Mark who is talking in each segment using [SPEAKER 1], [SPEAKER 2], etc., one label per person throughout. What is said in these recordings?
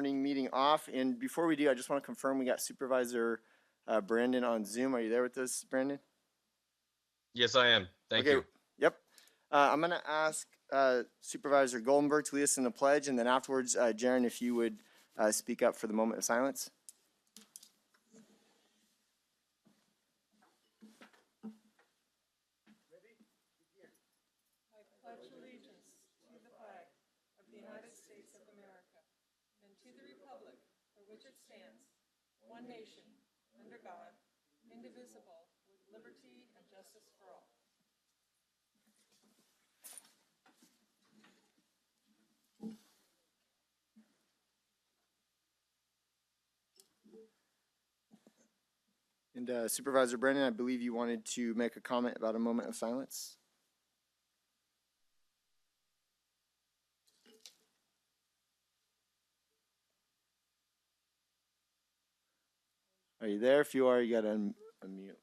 [SPEAKER 1] morning meeting off. And before we do, I just want to confirm we got Supervisor Brandon on Zoom. Are you there with us, Brandon?
[SPEAKER 2] Yes, I am. Thank
[SPEAKER 1] Okay.
[SPEAKER 2] you.
[SPEAKER 1] Yep. I'm going to ask Supervisor Goldenberg to lead us in the pledge, and then afterwards, Jaron, if you would speak up for the moment of silence.
[SPEAKER 3] I pledge allegiance to the flag of the United States of America and to the republic for which it stands, one nation, under God, indivisible, with liberty and justice for all.
[SPEAKER 1] And Supervisor Brandon, I believe you wanted to make a comment about a moment of silence. Are you there? If you are, you got to unmute.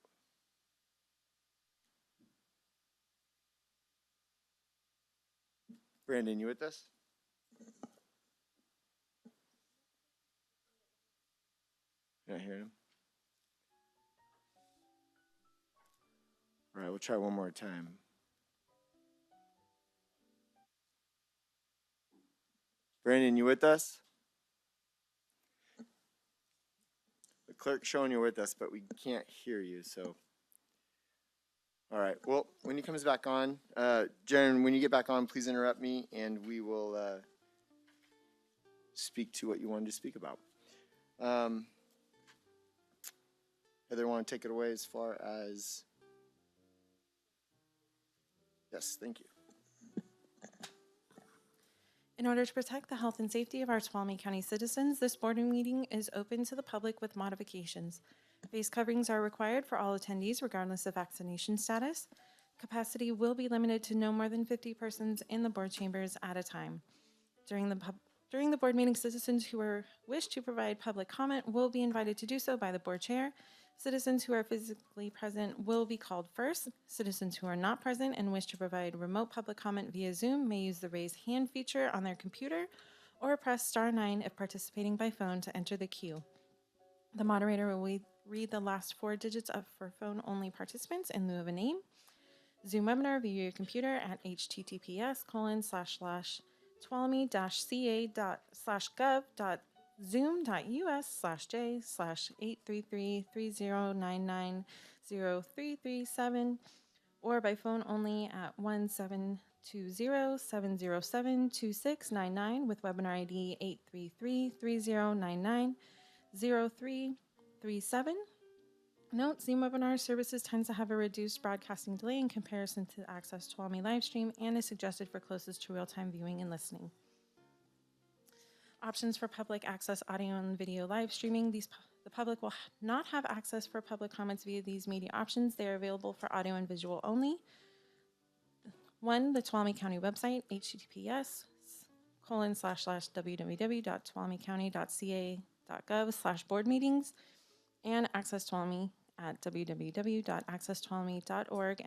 [SPEAKER 1] Brandon, you with us? You're not hearing him? All right, we'll try one more time. Brandon, you with us? The clerk's showing you're with us, but we can't hear you, so. All right, well, when he comes back on, Jaron, when you get back on, please interrupt me, and we will speak to what you wanted to speak about. Heather, want to take it away as far as? Yes, thank you.
[SPEAKER 4] In order to protect the health and safety of our Tuolumne County citizens, this board meeting is open to the public with modifications. Face coverings are required for all attendees regardless of vaccination status. Capacity will be limited to no more than 50 persons in the board chambers at a time. During the board meeting, citizens who wish to provide public comment will be invited to do so by the board chair. Citizens who are physically present will be called first. Citizens who are not present and wish to provide remote public comment via Zoom may use the raise hand feature on their computer or press *9 if participating by phone to enter the queue. The moderator will read the last 4 digits for phone-only participants in lieu of a name. Zoom webinar via your computer at https://tuolumne.ca.gov.zoom.us/833-3099-0337 or by phone only at 1-720-707-2699 with webinar ID 833-3099-0337. Note, Zoom webinar services tends to have a reduced broadcasting delay in comparison to Access Tuolumne livestream and is suggested for closest to real-time viewing and listening. Options for public access audio and video live streaming. The public will not have access for public comments via these media options. They are available for audio and visual only. 1, the Tuolumne County website, https://www.tuolumnecounty.ca.gov/board meetings, and Access Tuolumne at www.accesstuolumne.org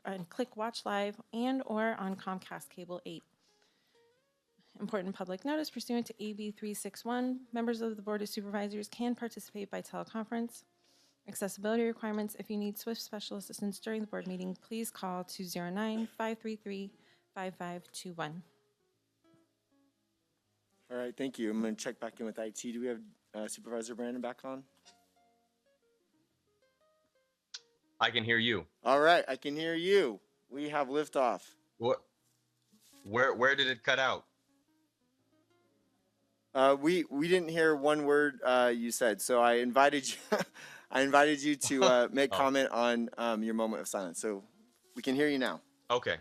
[SPEAKER 4] and click Watch Live and or on Comcast Cable 8. Important public notice pursuant to AB 361, members of the Board of Supervisors can participate by teleconference. Accessibility requirements: if you need SWIFT special assistance during the board meeting, please call 209-533-5521.
[SPEAKER 1] All right, thank you. I'm going to check back in with IT. Do we have Supervisor Brandon back on?
[SPEAKER 2] I can hear you.
[SPEAKER 1] All right, I can hear you. We have liftoff.
[SPEAKER 2] What? Where did it cut out?
[SPEAKER 1] We didn't hear one word you said, so I invited you. I invited you to make comment on your moment of silence. So we can hear you now.
[SPEAKER 2] Okay.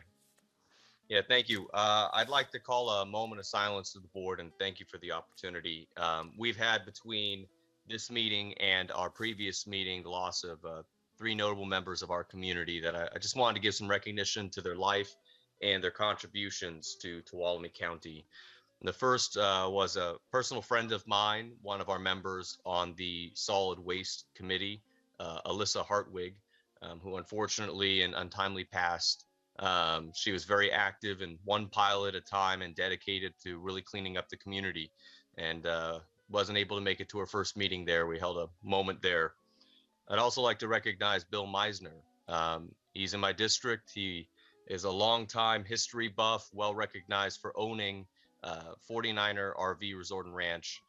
[SPEAKER 2] Yeah, thank you. I'd like to call a moment of silence to the board and thank you for the opportunity. We've had between this meeting and our previous meeting the loss of 3 notable members of our community that I just wanted to give some recognition to their life and their contributions to Tuolumne County. The first was a personal friend of mine, one of our members on the Solid Waste Committee, Alyssa Hartwig, who unfortunately and untimely passed. She was very active and one pile at a time and dedicated to really cleaning up the community. and wasn't able to make it to her first meeting there. We held a moment there. I'd also like to recognize Bill Meisner. He's in my district. He is a longtime history buff, well recognized for owning 49er RV Resort and Ranch,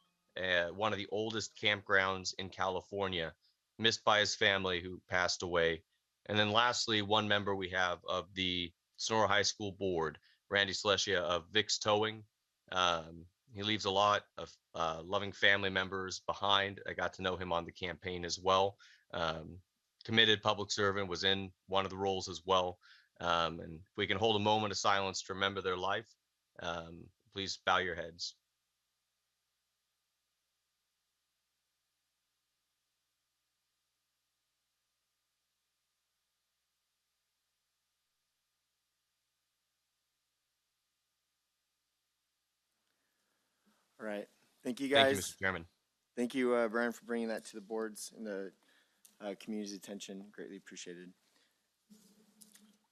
[SPEAKER 2] one of the oldest campgrounds in California, missed by his family who passed away. And then lastly, one member we have of the Sonora High School Board, Randy Slesia of Vic's Towing. He leaves a lot of loving family members behind. I got to know him on the campaign as well. Committed public servant, was in one of the roles as well. And if we can hold a moment of silence to remember their life, please bow your heads.
[SPEAKER 1] All right. Thank you,
[SPEAKER 2] Thank you,
[SPEAKER 1] guys.
[SPEAKER 2] Mr. Chairman.
[SPEAKER 1] Thank you, Brian, for bringing that to the boards and the community's attention. Greatly appreciated.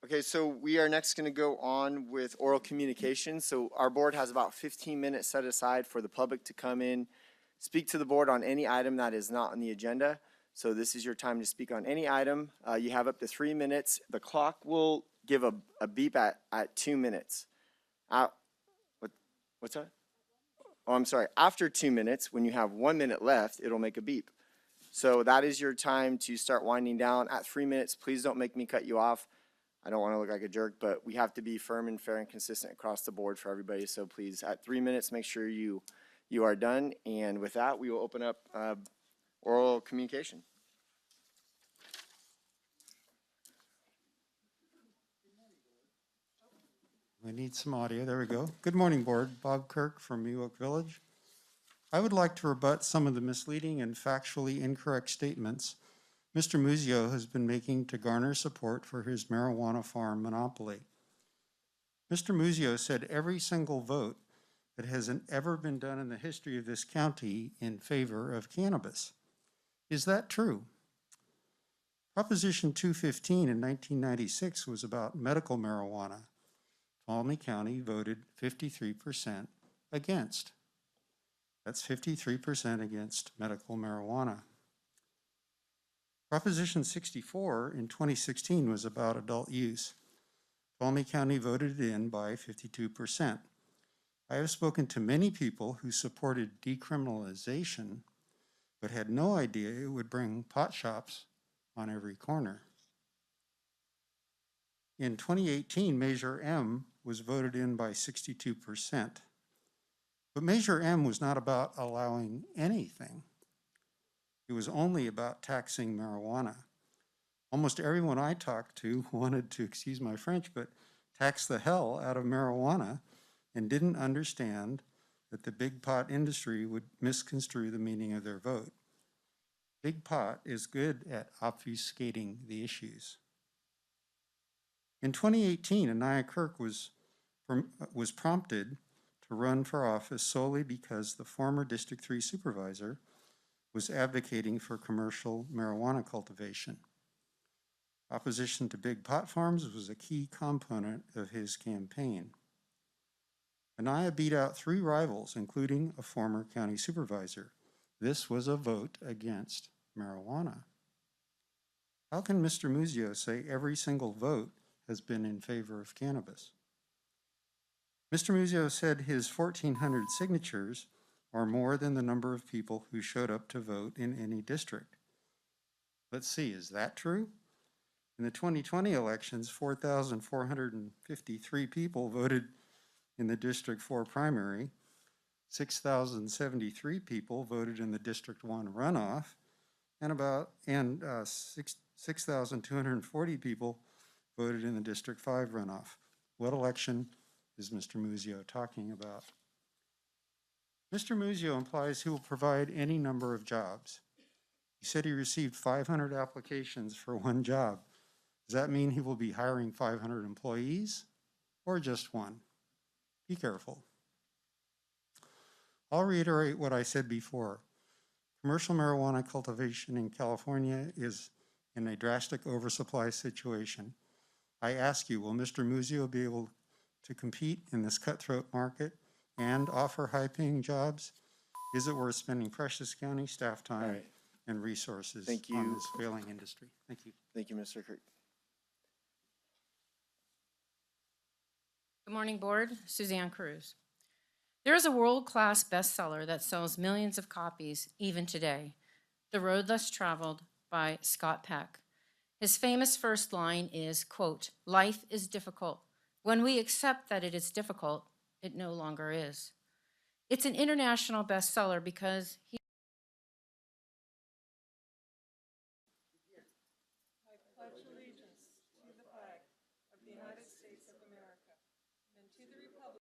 [SPEAKER 1] Okay, so we are next going to go on with oral communication. So our board has about 15 minutes set aside for the public to come in, speak to the board on any item that is not on the agenda. So this is your time to speak on any item. You have up to 3 minutes. The clock will give a beep at 2 minutes. What's that? Oh, I'm sorry. After 2 minutes, when you have 1 minute left, it'll make a beep. So that is your time to start winding down. At 3 minutes, please don't make me cut you off. I don't want to look like a jerk, but we have to be firm and fair and consistent across the board for everybody. So please, at 3 minutes, make sure you are done. And with that, we will open up oral communication.
[SPEAKER 5] We need some audio. There we go. Good morning, Board. Bob Kirk from Ewok Village. I would like to rebut some of the misleading and factually incorrect statements Mr. Muzio has been making to garner support for his marijuana farm monopoly. Mr. Muzio said every single vote that has ever been done in the history of this county in favor of cannabis. Is that true? Proposition 215 in 1996 was about medical marijuana. Tuolumne County voted 53% against. That's 53% against medical marijuana. Proposition 64 in 2016 was about adult use. Tuolumne County voted it in by 52%. I have spoken to many people who supported decriminalization, but had no idea it would bring pot shops on every corner. In 2018, Measure M was voted in by 62%. But Measure M was not about allowing anything. It was only about taxing marijuana. Almost everyone I talked to wanted to, excuse my French, but tax the hell out of marijuana and didn't understand that the big pot industry would misconstrue the meaning of their vote. Big pot is good at obfuscating the issues. In 2018, Anaya Kirk was prompted to run for office solely because the former District 3 supervisor was advocating for commercial marijuana cultivation. Opposition to big pot farms was a key component of his campaign. Anaya beat out 3 rivals, including a former county supervisor. This was a vote against marijuana. How can Mr. Muzio say every single vote has been in favor of cannabis? Mr. Muzio said his 1,400 signatures are more than the number of people who showed up to vote in any district. Let's see, is that true? In the 2020 elections, 4,453 people voted in the District 4 primary, 6,073 people voted in the District 1 runoff, and 6,240 people voted in the District 5 runoff. What election is Mr. Muzio talking about? Mr. Muzio implies he will provide any number of jobs. He said he received 500 applications for 1 job. Does that mean he will be hiring 500 employees or just 1? Be careful. I'll reiterate what I said before. Commercial marijuana cultivation in California is in a drastic oversupply situation. I ask you, will Mr. Muzio be able to compete in this cutthroat market and offer high-paying jobs? Is it worth spending precious county staff
[SPEAKER 1] All
[SPEAKER 5] time
[SPEAKER 1] right.
[SPEAKER 5] and resources
[SPEAKER 1] Thank
[SPEAKER 5] on
[SPEAKER 1] you.
[SPEAKER 5] this failing industry? Thank you.
[SPEAKER 1] Thank you, Mr. Kirk.
[SPEAKER 6] Good morning, Board. Suzanne Cruz. There is a world-class bestseller that sells millions of copies even today, The Road Less Traveled by Scott Peck. His famous first line is, quote, "Life is difficult. When we accept that it is difficult, it no longer is." It's an international bestseller because he
[SPEAKER 3] I pledge allegiance to the flag of the United States of America and to the republic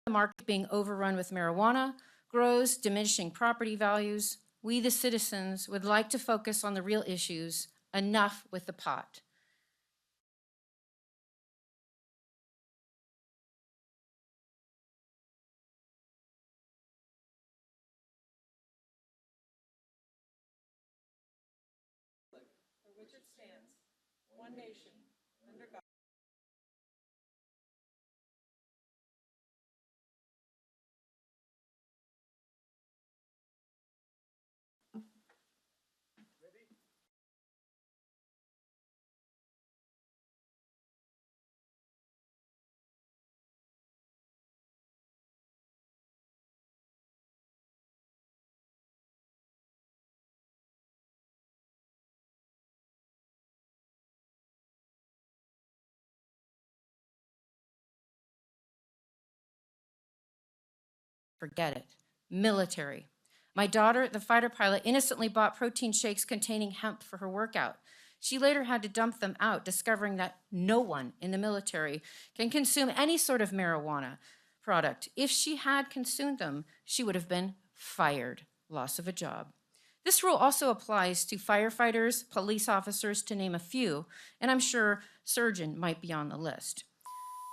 [SPEAKER 6] the market being overrun with marijuana grows, diminishing property values. We, the citizens, would like to focus on the real issues. Enough with the pot.
[SPEAKER 3] for which it stands, one nation, under God.
[SPEAKER 6] Forget it. Military. My daughter, the fighter pilot, innocently bought protein shakes containing hemp for her workout. She later had to dump them out, discovering that no one in the military can consume any sort of marijuana product. If she had consumed them, she would have been fired. Loss of a job. This rule also applies to firefighters, police officers, to name a few, and I'm sure surgeon might be on the list.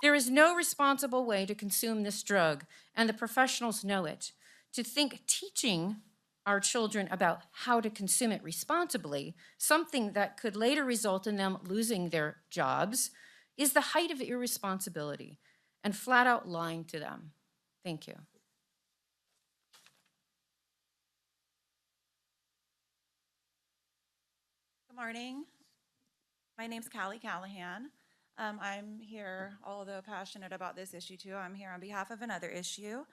[SPEAKER 6] There is no responsible way to consume this drug, and the professionals know it. To think teaching our children about how to consume it responsibly, something that could later result in them losing their jobs, is the height of irresponsibility and flat out lying to them. Thank you.
[SPEAKER 7] Good morning. My name's Callie Callahan. I'm here, although passionate about this issue too, I'm here on behalf of another issue.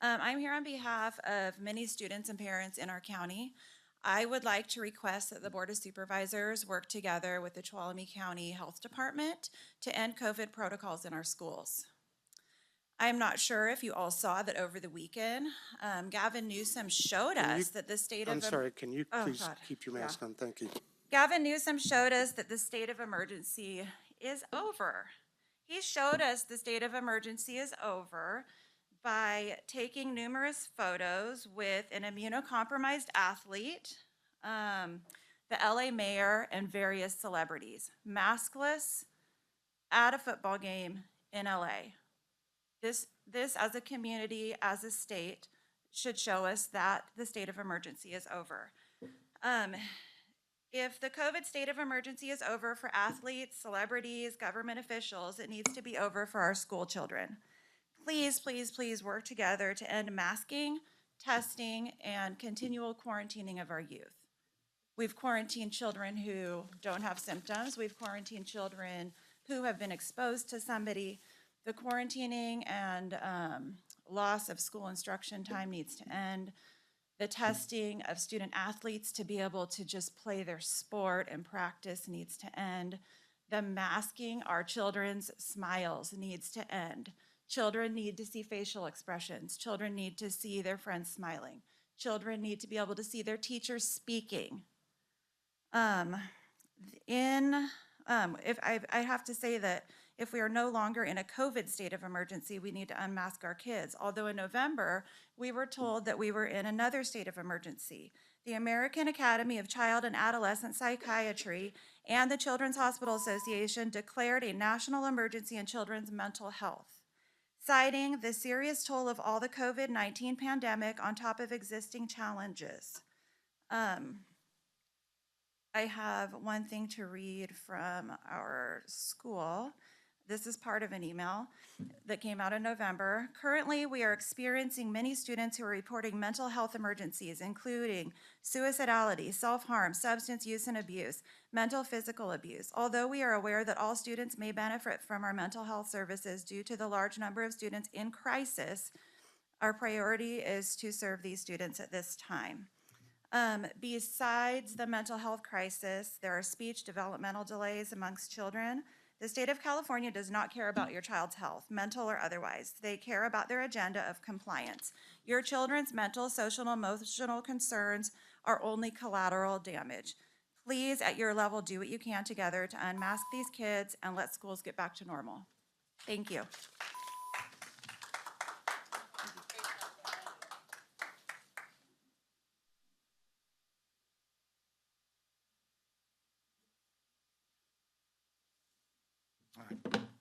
[SPEAKER 7] I'm here on behalf of many students and parents in our county. I would like to request that the Board of Supervisors work together with the Tuolumne County Health Department to end COVID protocols in our schools. I'm not sure if you all saw that over the weekend, Gavin Newsom showed us that the state of...
[SPEAKER 8] I'm sorry, can you
[SPEAKER 7] Oh,
[SPEAKER 8] please
[SPEAKER 7] God.
[SPEAKER 8] keep your mask on? Thank you.
[SPEAKER 7] Gavin Newsom showed us that the state of emergency is over. He showed us the state of emergency is over by taking numerous photos with an immunocompromised athlete, the LA mayor, and various celebrities, maskless at a football game in LA. This as a community, as a state, should show us that the state of emergency is over. If the COVID state of emergency is over for athletes, celebrities, government officials, it needs to be over for our school children. Please, please, please work together to end masking, testing, and continual quarantining of our youth. We've quarantined children who don't have symptoms. We've quarantined children who have been exposed to somebody. The quarantining and loss of school instruction time needs to end. The testing of student athletes to be able to just play their sport and practice needs to end. The masking our children's smiles needs to end. Children need to see facial expressions. Children need to see their friends smiling. Children need to be able to see their teachers speaking. I have to say that if we are no longer in a COVID state of emergency, we need to unmask our kids. Although in November, we were told that we were in another state of emergency. The American Academy of Child and Adolescent Psychiatry and the Children's Hospital Association declared a national emergency in children's mental health, citing the serious toll of all the COVID-19 pandemic on top of existing challenges. I have one thing to read from our school. This is part of an email that came out in November. Currently, we are experiencing many students who are reporting mental health emergencies, including suicidality, self-harm, substance use and abuse, mental physical abuse. Although we are aware that all students may benefit from our mental health services due to the large number of students in crisis, our priority is to serve these students at this time. Besides the mental health crisis, there are speech developmental delays amongst children. The state of California does not care about your child's health, mental or otherwise. They care about their agenda of compliance. Your children's mental, social, and emotional concerns are only collateral damage. Please, at your level, do what you can together to unmask these kids and let schools get back to normal. Thank you.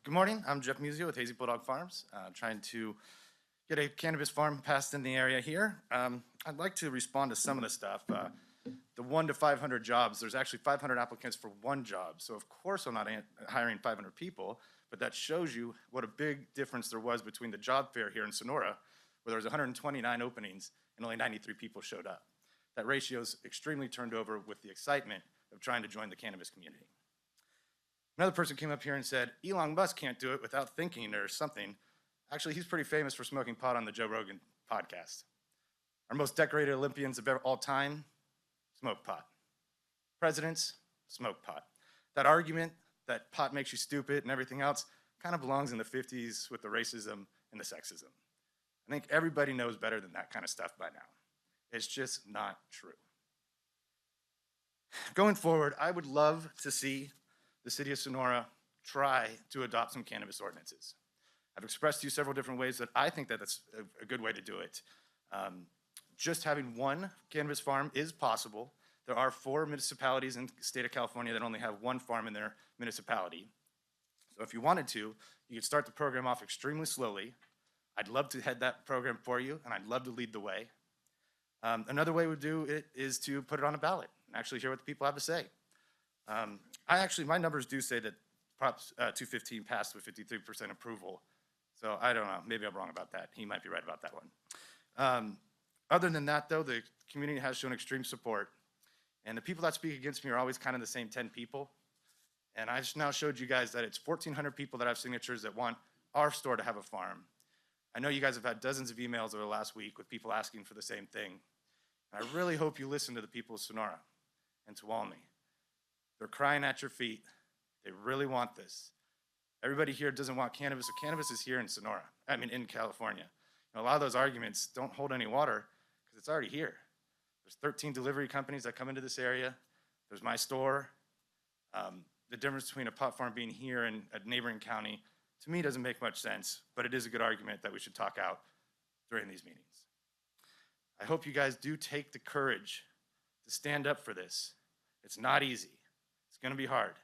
[SPEAKER 8] Good morning, I'm Jeff Musio with Hazy Bulldog Farms, trying to get a cannabis farm passed in the area here. I'd like to respond to some of the stuff. The 1 to 500 jobs, there's actually 500 applicants for one job. So of course I'm not hiring 500 people, but that shows you what a big difference there was between the job fair here in Sonora, where there was 129 openings and only 93 people showed up. That ratio is extremely turned over with the excitement of trying to join the cannabis community. Another person came up here and said, Elon Musk can't do it without thinking or something. Actually, he's pretty famous for smoking pot on the Joe Rogan podcast. Our most decorated Olympians of all time, smoke pot. Presidents, smoke pot. That argument that pot makes you stupid and everything else kind of belongs in the 50s with the racism and the sexism. I think everybody knows better than that kind of stuff by now. It's just not true. Going forward, I would love to see the city of Sonora try to adopt some cannabis ordinances. I've expressed to you several different ways that I think that that's a good way to do it. Just having one cannabis farm is possible. There are 4 municipalities in the state of California that only have one farm in their municipality. So if you wanted to, you could start the program off extremely slowly. I'd love to head that program for you, and I'd love to lead the way. Another way we do it is to put it on a ballot and actually hear what the people have to say. My numbers do say that Prop 215 passed with 53% approval. So I don't know, maybe I'm wrong about that. He might be right about that one. Other than that though, the community has shown extreme support. And the people that speak against me are always kind of the same 10 people. And I just now showed you guys that it's 1,400 people that have signatures that want our store to have a farm. I know you guys have had dozens of emails over the last week with people asking for the same thing. And I really hope you listen to the people of Sonora and Tuolumne. They're crying at your feet. They really want this. Everybody here doesn't want cannabis, so cannabis is here in Sonora, in California. And a lot of those arguments don't hold any water because it's already here. There's 13 delivery companies that come into this area. There's my store. The difference between a pot farm being here and a neighboring county, to me, doesn't make much sense, but it is a good argument that we should talk out during these meetings. I hope you guys do take the courage to stand up for this. It's not easy. It's going to be hard.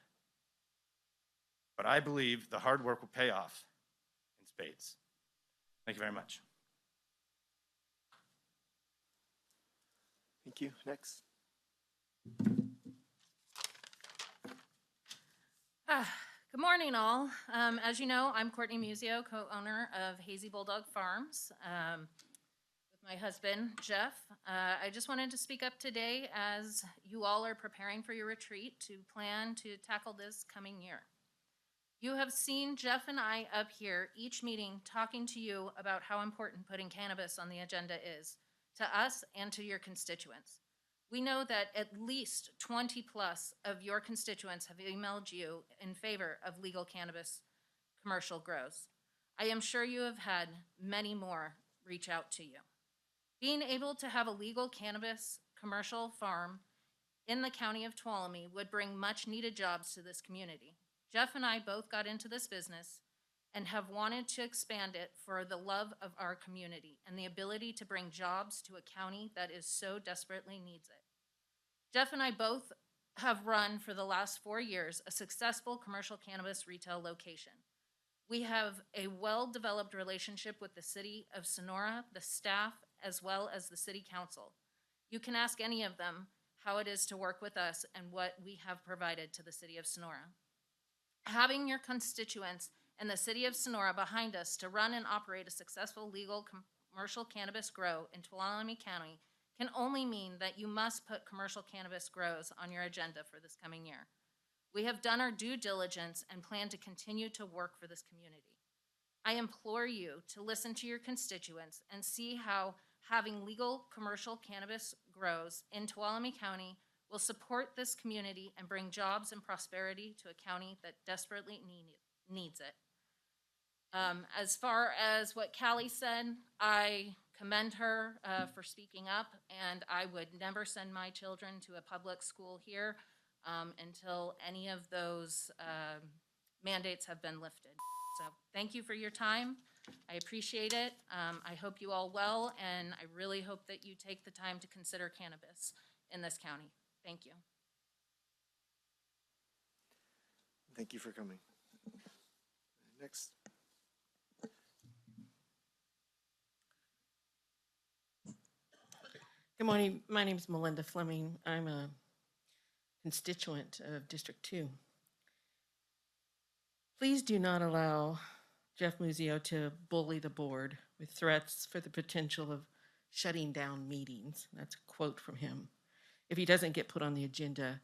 [SPEAKER 8] But I believe the hard work will pay off in spades. Thank you very much.
[SPEAKER 1] Thank you. Next.
[SPEAKER 9] Good morning, all. As you know, I'm Courtney Musio, co-owner of Hazy Bulldog Farms with my husband, Jeff. I just wanted to speak up today as you all are preparing for your retreat to plan to tackle this coming year. You have seen Jeff and I up here each meeting talking to you about how important putting cannabis on the agenda is to us and to your constituents. We know that at least 20 plus of your constituents have emailed you in favor of legal cannabis commercial grows. I am sure you have had many more reach out to you. Being able to have a legal cannabis commercial farm in the county of Tuolumne would bring much needed jobs to this community. Jeff and I both got into this business and have wanted to expand it for the love of our community and the ability to bring jobs to a county that is so desperately needs it. Jeff and I both have run for the last 4 years a successful commercial cannabis retail location. We have a well-developed relationship with the city of Sonora, the staff, as well as the city council. You can ask any of them how it is to work with us and what we have provided to the city of Sonora. Having your constituents and the city of Sonora behind us to run and operate a successful legal commercial cannabis grow in Tuolumne County can only mean that you must put commercial cannabis grows on your agenda for this coming year. We have done our due diligence and plan to continue to work for this community. I implore you to listen to your constituents and see how having legal commercial cannabis grows in Tuolumne County will support this community and bring jobs and prosperity to a county that desperately needs it. As far as what Callie said, I commend her for speaking up, and I would never send my children to a public school here until any of those mandates have been lifted. So thank you for your time. I appreciate it. I hope you all well, and I really hope that you take the time to consider cannabis in this county. Thank you.
[SPEAKER 1] Thank you for coming. Next.
[SPEAKER 10] Good morning. My name is Melinda Fleming. I'm a constituent of District 2. Please do not allow Jeff Muzio to bully the board with threats for the potential of shutting down meetings. That's a quote from him. If he doesn't get put on the agenda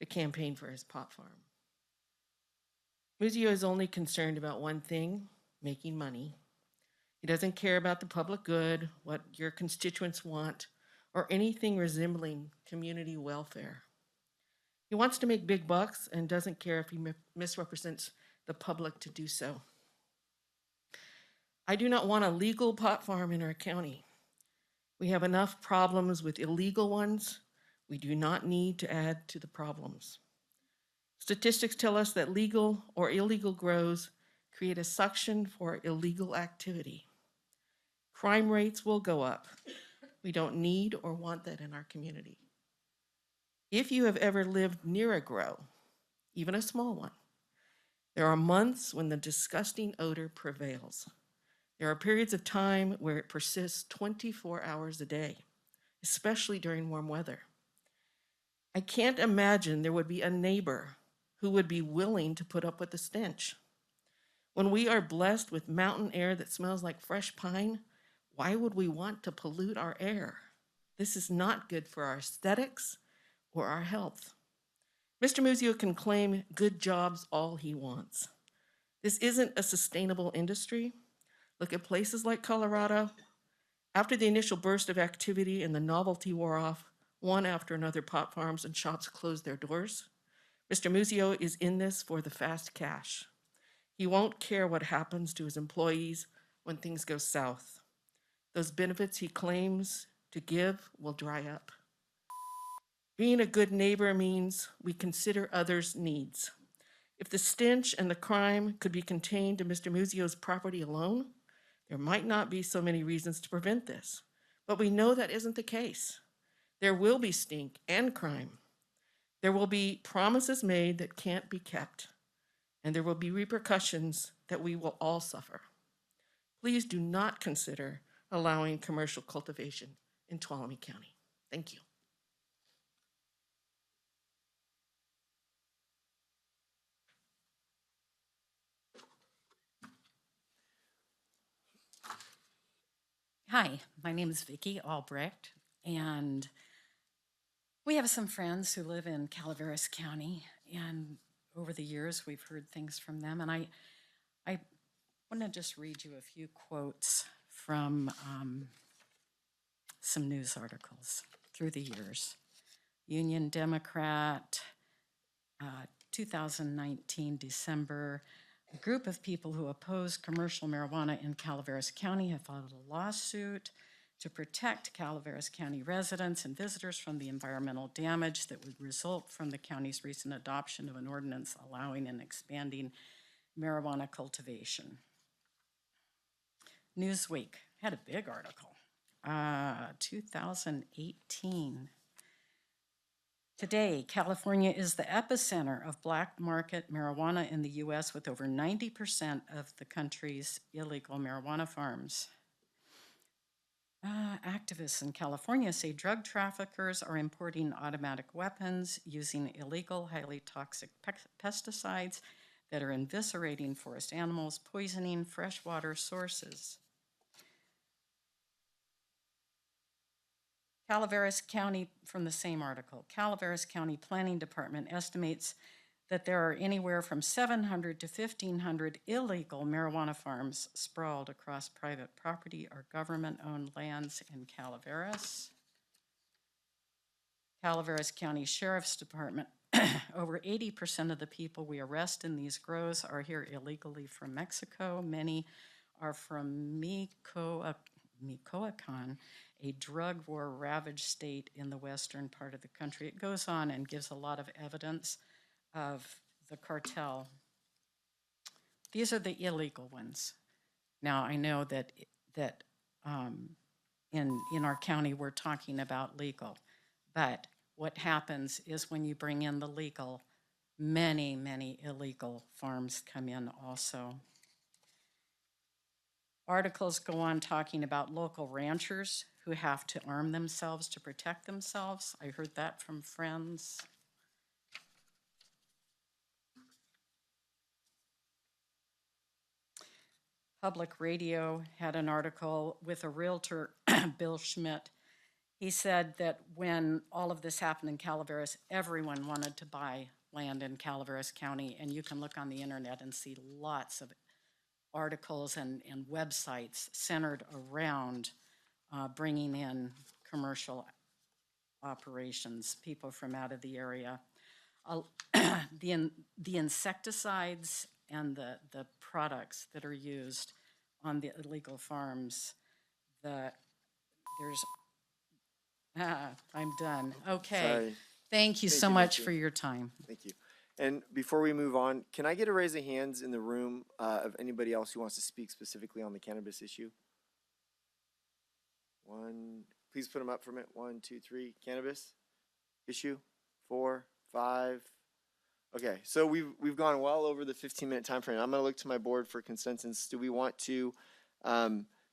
[SPEAKER 10] to campaign for his pot farm. Muzio is only concerned about one thing, making money. He doesn't care about the public good, what your constituents want, or anything resembling community welfare. He wants to make big bucks and doesn't care if he misrepresents the public to do so. I do not want a legal pot farm in our county. We have enough problems with illegal ones. We do not need to add to the problems. Statistics tell us that legal or illegal grows create a suction for illegal activity. Crime rates will go up. We don't need or want that in our community. If you have ever lived near a grow, even a small one, there are months when the disgusting odor prevails. There are periods of time where it persists 24 hours a day, especially during warm weather. I can't imagine there would be a neighbor who would be willing to put up with the stench. When we are blessed with mountain air that smells like fresh pine, why would we want to pollute our air? This is not good for our aesthetics or our health. Mr. Muzio can claim good jobs all he wants. This isn't a sustainable industry. Look at places like Colorado. After the initial burst of activity and the novelty wore off, one after another pot farms and shops closed their doors. Mr. Muzio is in this for the fast cash. He won't care what happens to his employees when things go south. Those benefits he claims to give will dry up. Being a good neighbor means we consider others' needs. If the stench and the crime could be contained to Mr. Muzio's property alone, there might not be so many reasons to prevent this. But we know that isn't the case. There will be stink and crime. There will be promises made that can't be kept, and there will be repercussions that we will all suffer. Please do not consider allowing commercial cultivation in Tuolumne County. Thank you.
[SPEAKER 11] Hi, my name is Vicki Albrecht, and we have some friends who live in Calaveras County, and over the years we've heard things from them, and I want to just read you a few quotes from some news articles through the years. Union Democrat, 2019 December, a group of people who oppose commercial marijuana in Calaveras County have filed a lawsuit to protect Calaveras County residents and visitors from the environmental damage that would result from the county's recent adoption of an ordinance allowing and expanding marijuana cultivation. Newsweek had a big article, 2018. Today, California is the epicenter of black market marijuana in the U.S. with over 90% of the country's illegal marijuana farms. Activists in California say drug traffickers are importing automatic weapons using illegal, highly toxic pesticides that are eviscerating forest animals, poisoning freshwater sources. Calaveras County, from the same article, Calaveras County Planning Department estimates that there are anywhere from 700 to 1,500 illegal marijuana farms sprawled across private property or government-owned lands in Calaveras. Calaveras County Sheriff's Department, over 80% of the people we arrest in these grows are here illegally from Mexico. Many are from Michoacan, a drug war ravaged state in the western part of the country. It goes on and gives a lot of evidence of the cartel. These are the illegal ones. Now, I know that in our county, we're talking about legal, but what happens is when you bring in the legal, many, many illegal farms come in also. Articles go on talking about local ranchers who have to arm themselves to protect themselves. I heard that from friends. Public Radio had an article with a realtor, Bill Schmidt. He said that when all of this happened in Calaveras, everyone wanted to buy land in Calaveras County, and you can look on the internet and see lots of articles and websites centered around bringing in commercial operations, people from out of the area. The insecticides and the products that are used on the illegal farms, I'm done. Okay.
[SPEAKER 1] Sorry.
[SPEAKER 11] Thank you
[SPEAKER 1] Thank
[SPEAKER 11] so
[SPEAKER 1] you,
[SPEAKER 11] much
[SPEAKER 1] Vicki.
[SPEAKER 11] for your time.
[SPEAKER 1] Thank you. And before we move on, can I get a raise of hands in the room of anybody else who wants to speak specifically on the cannabis issue? One, please put them up for a minute. 1, 2, 3. Cannabis issue. 4, 5. Okay, so we've gone well over the 15-minute time frame. I'm going to look to my board for consensus. Do we want to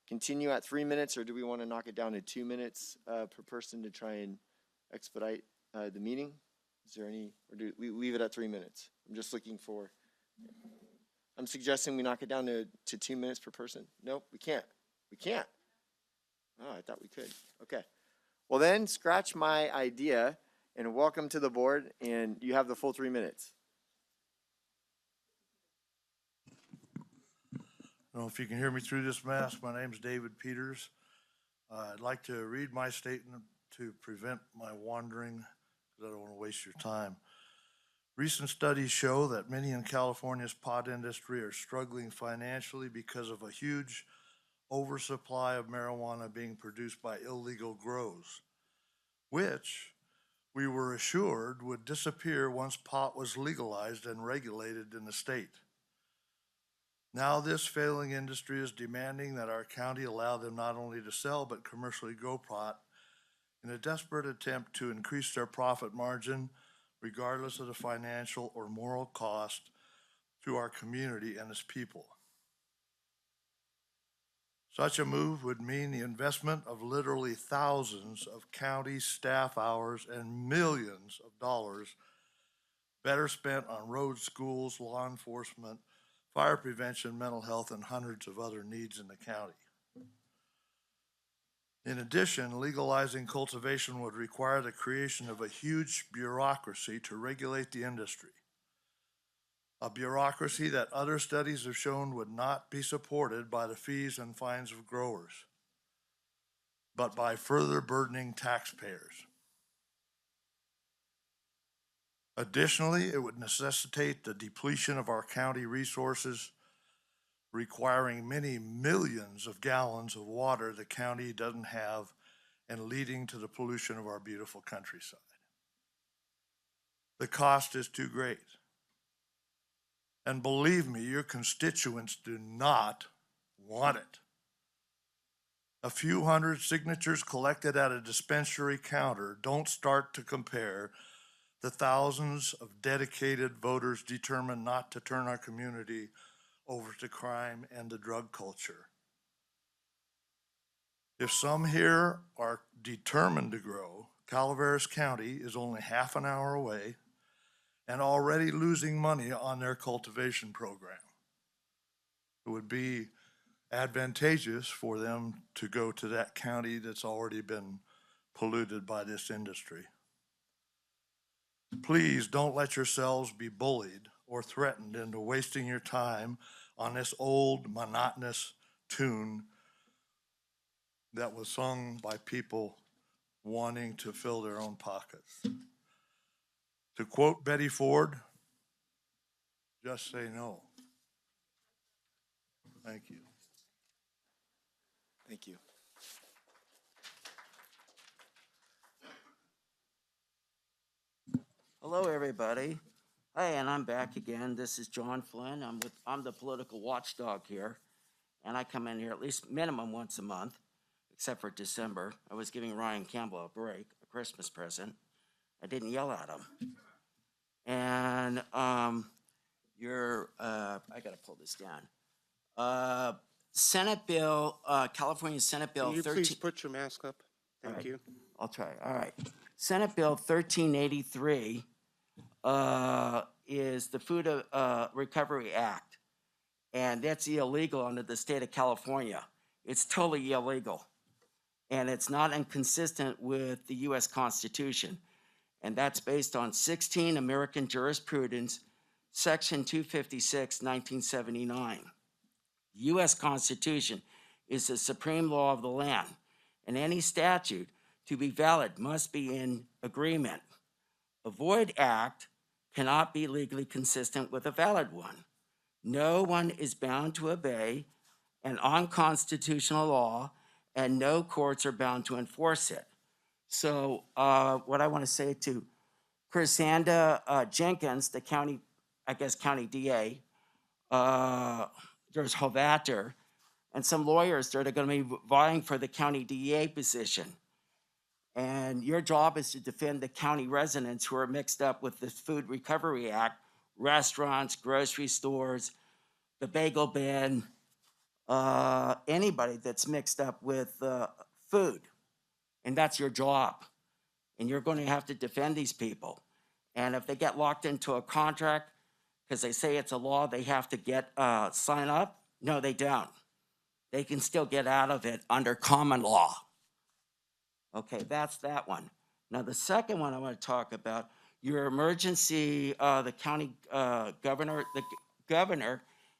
[SPEAKER 1] continue at 3 minutes, or do we want to knock it down to 2 minutes per person to try and expedite the meeting? Is there any, or do we leave it at 3 minutes? I'm just looking for, I'm suggesting we knock it down to 2 minutes per person. Nope, we can't. We can't. Oh, I thought we could. Okay. Well then, scratch my idea and welcome to the board, and you have the full 3 minutes.
[SPEAKER 12] I don't know if you can hear me through this mask. My name's David Peters. I'd like to read my statement to prevent my wandering, because I don't want to waste your time. Recent studies show that many in California's pot industry are struggling financially because of a huge oversupply of marijuana being produced by illegal grows, which we were assured would disappear once pot was legalized and regulated in the state. Now this failing industry is demanding that our county allow them not only to sell but commercially grow pot in a desperate attempt to increase their profit margin regardless of the financial or moral cost to our community and its people. Such a move would mean the investment of literally thousands of county staff hours and millions of dollars better spent on roads, schools, law enforcement, fire prevention, mental health, and hundreds of other needs in the county. In addition, legalizing cultivation would require the creation of a huge bureaucracy to regulate the industry. A bureaucracy that other studies have shown would not be supported by the fees and fines of growers, but by further burdening taxpayers. Additionally, it would necessitate the depletion of our county resources, requiring many millions of gallons of water the county doesn't have and leading to the pollution of our beautiful countryside. The cost is too great. And believe me, your constituents do not want it. A few hundred signatures collected at a dispensary counter don't start to compare the thousands of dedicated voters determined not to turn our community over to crime and the drug culture. If some here are determined to grow, Calaveras County is only half an hour away, and already losing money on their cultivation program. It would be advantageous for them to go to that county that's already been polluted by this industry. Please don't let yourselves be bullied or threatened into wasting your time on this old monotonous tune that was sung by people wanting to fill their own pockets. To quote Betty Ford, just say no. Thank you.
[SPEAKER 1] Thank you.
[SPEAKER 13] Hello, everybody. Hi, and I'm back again. This is John Flynn. I'm the political watchdog here, and I come in here at least minimum once a month, except for December. I was giving Ryan Campbell a break, a Christmas present. I didn't yell at him. And I gotta pull this down. Senate Bill, California Senate Bill 13.
[SPEAKER 14] Can you please put your mask up? Thank you.
[SPEAKER 13] I'll try. All right. Senate Bill 1383 is the Food Recovery Act, and that's illegal under the state of California. It's totally illegal, and it's not inconsistent with the U.S. Constitution, and that's based on 16 American jurisprudence, Section 256, 1979. The U.S. Constitution is the supreme law of the land, and any statute to be valid must be in agreement. A void act cannot be legally consistent with a valid one. No one is bound to obey an unconstitutional law, and no courts are bound to enforce it. So what I want to say to Chrisanda Jenkins, the county DA, there's Hovater, and some lawyers that are going to be vying for the county DA position. And your job is to defend the county residents who are mixed up with the Food Recovery Act, restaurants, grocery stores, the bagel bin, anybody that's mixed up with food. And that's your job. And you're going to have to defend these people. And if they get locked into a contract because they say it's a law, they have to sign up. No, they don't. They can still get out of it under common law. Okay, that's that one. Now, the second one I want to talk about, your emergency, the county governor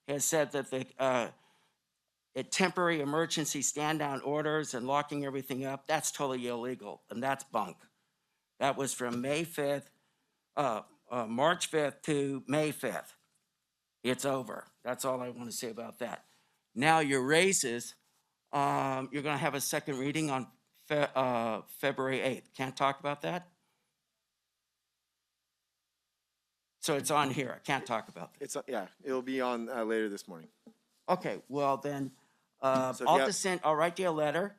[SPEAKER 13] has said that the temporary emergency stand-down orders and locking everything up, that's totally illegal, and that's bunk. That was from March 5th to May 5th. It's over. That's all I want to say about that. Now, your raises, you're going to have a second reading on February 8th. Can't talk about that? So it's on here. I can't talk about that.
[SPEAKER 1] Yeah, it'll be on later this morning.
[SPEAKER 13] Okay, well then,
[SPEAKER 1] So if
[SPEAKER 13] I'll write you a letter,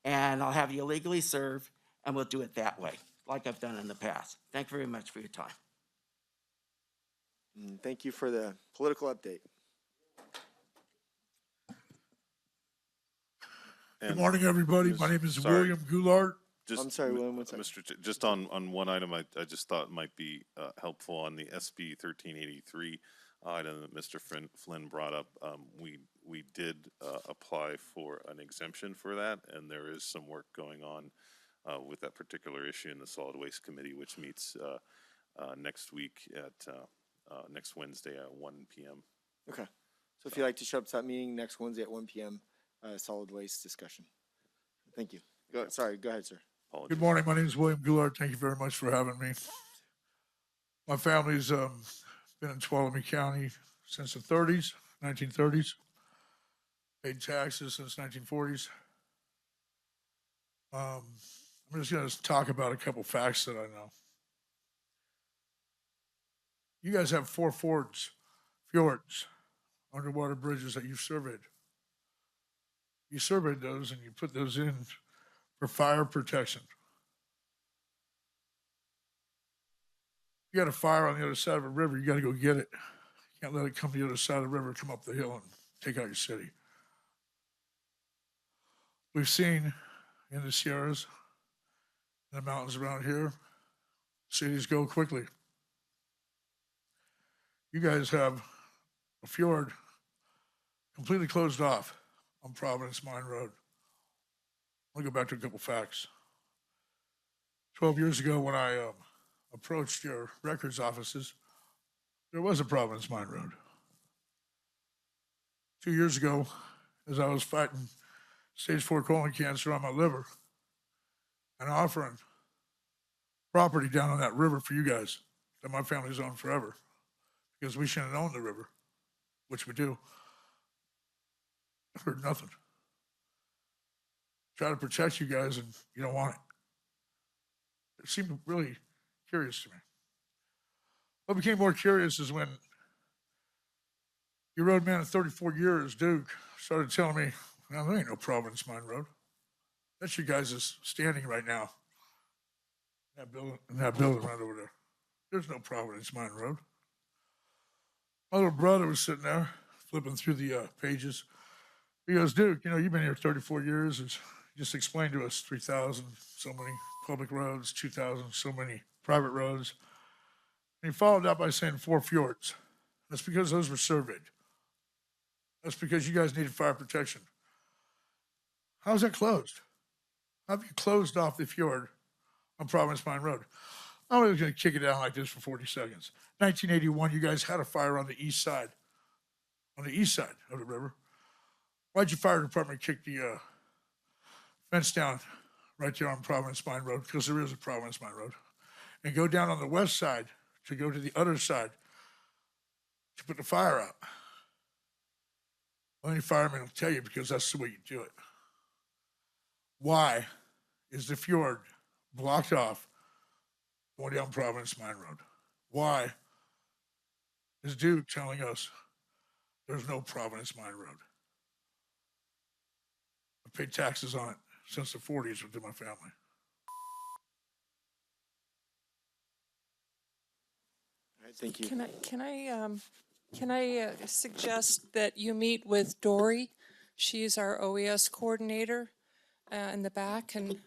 [SPEAKER 13] and I'll have you legally served, and we'll do it that way, like I've done in the past. Thank you very much for your time.
[SPEAKER 1] Thank you for the political update.
[SPEAKER 15] Good morning, everybody. My name is William Goulart.
[SPEAKER 1] I'm sorry, William, what's that?
[SPEAKER 16] Just on one item, I just thought might be helpful on the SB 1383 item that Mr. Flynn brought up. We did apply for an exemption for that, and there is some work going on with that particular issue in the Solid Waste Committee, which meets next week at next Wednesday at 1 p.m.
[SPEAKER 1] Okay. So if you'd like to show up to that meeting next Wednesday at 1 p.m., solid waste discussion. Thank you. Go ahead, sir.
[SPEAKER 15] Good morning. My name is William Goulart. Thank you very much for having me. My family's been in Tuolumne County since the 1930s. Paid taxes since 1940s. I'm just going to talk about a couple facts that I know. You guys have 4 fjords, underwater bridges that you've surveyed. You surveyed those and you put those in for fire protection. You got a fire on the other side of a river, you got to go get it. You can't let it come to the other side of the river, come up the hill and take out your city. We've seen in the Sierras, in the mountains around here, cities go quickly. you guys have a fjord completely closed off on Providence Mine Road. I'll go back to a couple facts. 12 years ago, when I approached your records offices, there was a Providence Mine Road. 2 years ago, as I was fighting stage 4 colon cancer on my liver and offering property down on that river for you guys that my family's owned forever, because we shouldn't own the river, which we do. I heard nothing. Try to protect you guys and you don't want it. It seemed really curious to me. What became more curious is when your road man of 34 years, Duke, started telling me, "Now there ain't no Providence Mine Road. That's your guys' standing right now. That building right over there. There's no Providence Mine Road." My little brother was sitting there flipping through the pages. He goes, "Duke, you know, you've been here 34 years. You just explained to us 3,000 so many public roads, 2,000 so many private roads." And he followed that by saying 4 fjords. That's because those were surveyed. That's because you guys needed fire protection. How's that closed? How have you closed off the fjord on Providence Mine Road? I'm just going to kick it down like this for 40 seconds. 1981, you guys had a fire on the east side of the river. Why'd your fire department kick the fence down right there on Providence Mine Road? Because there is a Providence Mine Road. And go down on the west side to go to the other side to put the fire out. Well, any fireman will tell you because that's the way you do it. Why is the fjord blocked off going down Providence Mine Road? Why is Duke telling us there's no Providence Mine Road? I paid taxes on it since the 40s with my family.
[SPEAKER 1] All right, thank you.
[SPEAKER 3] Can I suggest that you meet with Dory? She's our OES coordinator in the back, and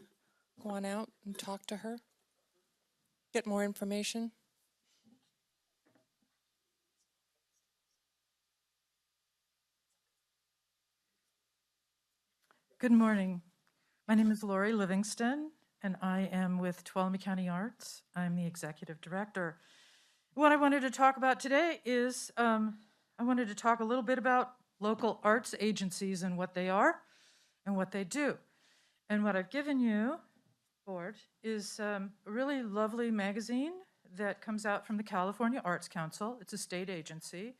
[SPEAKER 3] go on out and talk to her. Get more information.
[SPEAKER 17] Good morning. My name is Lori Livingston, and I am with Tuolumne County Arts. I'm the executive director. What I wanted to talk about today is I wanted to talk a little bit about local arts agencies and what they are and what they do. And what I've given you, board, is a really lovely magazine that comes out from the California Arts Council. It's a state agency.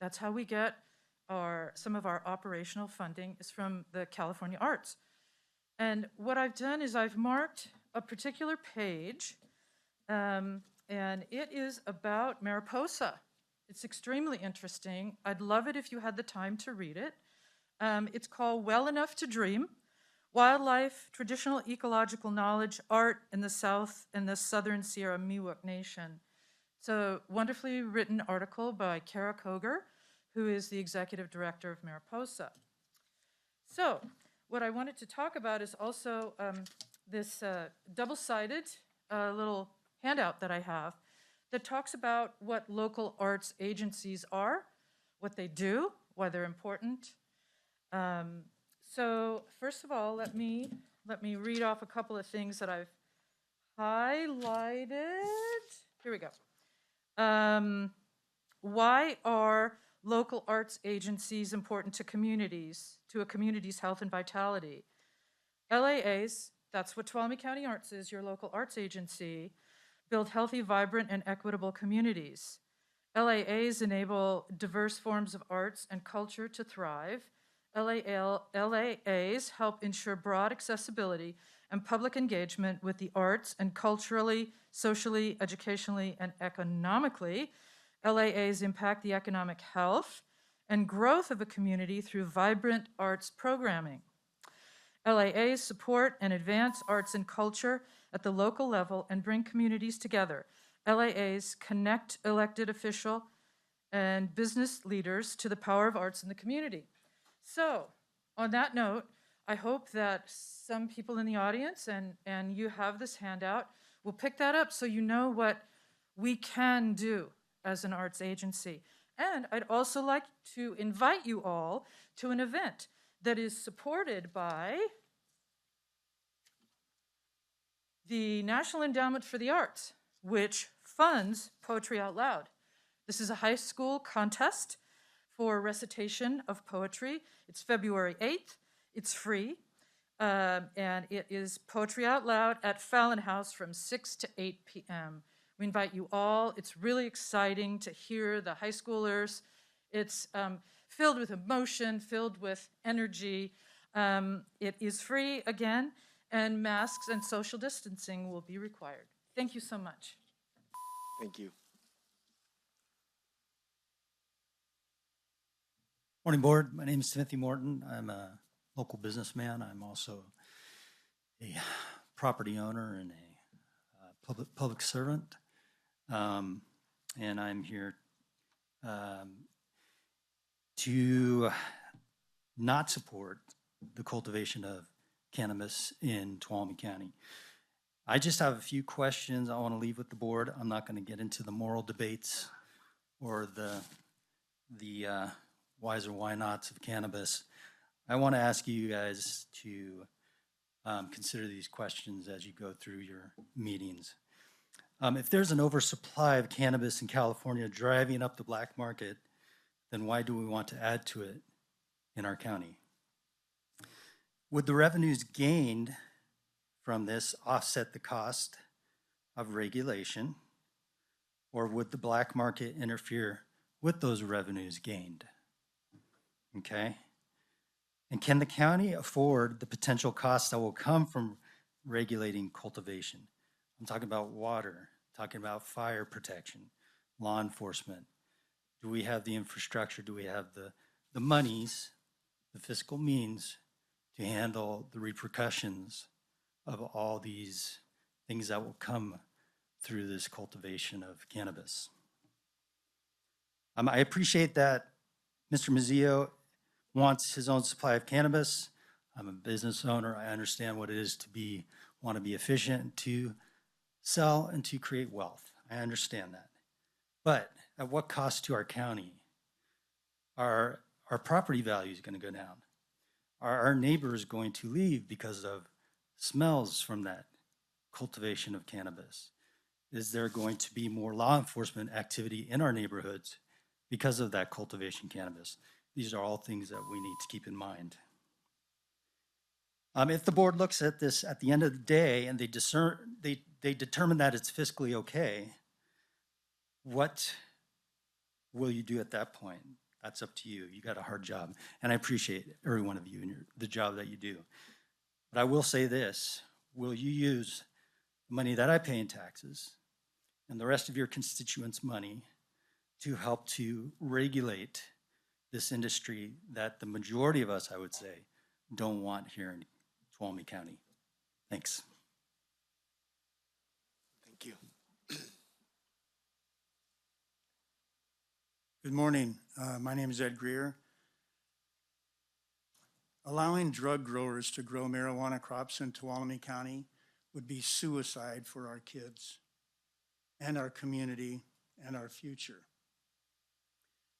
[SPEAKER 17] That's how we get some of our operational funding is from the California Arts. And what I've done is I've marked a particular page, and it is about Mariposa. It's extremely interesting. I'd love it if you had the time to read it. It's called Well Enough to Dream: Wildlife, Traditional Ecological Knowledge, Art in the South and the Southern Sierra Miwok Nation. It's a wonderfully written article by Kara Koger, who is the executive director of Mariposa. So what I wanted to talk about is also this double-sided little handout that I have that talks about what local arts agencies are, what they do, why they're important. So first of all, let me read off a couple of things that I've highlighted. Here we go. Why are local arts agencies important to a community's health and vitality? LAAs, that's what Tuolumne County Arts is, your local arts agency, build healthy, vibrant, and equitable communities. LAAs enable diverse forms of arts and culture to thrive. LAAs help ensure broad accessibility and public engagement with the arts and culturally, socially, educationally, and economically. LAAs impact the economic health and growth of a community through vibrant arts programming. LAAs support and advance arts and culture at the local level and bring communities together. LAAs connect elected official and business leaders to the power of arts in the community. So, on that note, I hope that some people in the audience and you have this handout will pick that up so you know what we can do as an arts agency. And I'd also like to invite you all to an event that is supported by the National Endowment for the Arts, which funds Poetry Out Loud. This is a high school contest for recitation of poetry. It's February 8th. It's free. And it is Poetry Out Loud at Fallon House from 6 to 8 p.m. We invite you all. It's really exciting to hear the high schoolers. It's filled with emotion, filled with energy. It is free again, and masks and social distancing will be required. Thank you so much.
[SPEAKER 1] Thank you.
[SPEAKER 18] Morning, Board. My name is Timothy Morton. I'm a local businessman. I'm also a property owner and a public servant. And I'm here to not support the cultivation of cannabis in Tuolumne County. I just have a few questions I want to leave with the board. I'm not going to get into the moral debates or the whys or why nots of cannabis. I want to ask you guys to consider these questions as you go through your meetings. If there's an oversupply of cannabis in California driving up the black market, then why do we want to add to it in our county? Would the revenues gained from this offset the cost of regulation, or would the black market interfere with those revenues gained? Okay. And can the county afford the potential costs that will come from regulating cultivation? I'm talking about water, talking about fire protection, law enforcement. Do we have the infrastructure? Do we have the monies, the fiscal means to handle the repercussions of all these things that will come through this cultivation of cannabis? I appreciate that Mr. Mazzio wants his own supply of cannabis. I'm a business owner. I understand what it is to want to be efficient, to sell and to create wealth. I understand that. But at what cost to our county? Are our property values going to go down? Are our neighbors going to leave because of smells from that cultivation of cannabis? Is there going to be more law enforcement activity in our neighborhoods because of that cultivation cannabis? These are all things that we need to keep in mind. If the board looks at this at the end of the day and they determine that it's fiscally okay, what will you do at that point? That's up to you. You got a hard job. And I appreciate every one of you and the job that you do. But I will say this, will you use the money that I pay in taxes and the rest of your constituents' money to help to regulate this industry that the majority of us, I would say, don't want here in Tuolumne County? Thanks.
[SPEAKER 1] Thank you.
[SPEAKER 19] Good morning. My name is Ed Greer. Allowing drug growers to grow marijuana crops in Tuolumne County would be suicide for our kids and our community and our future.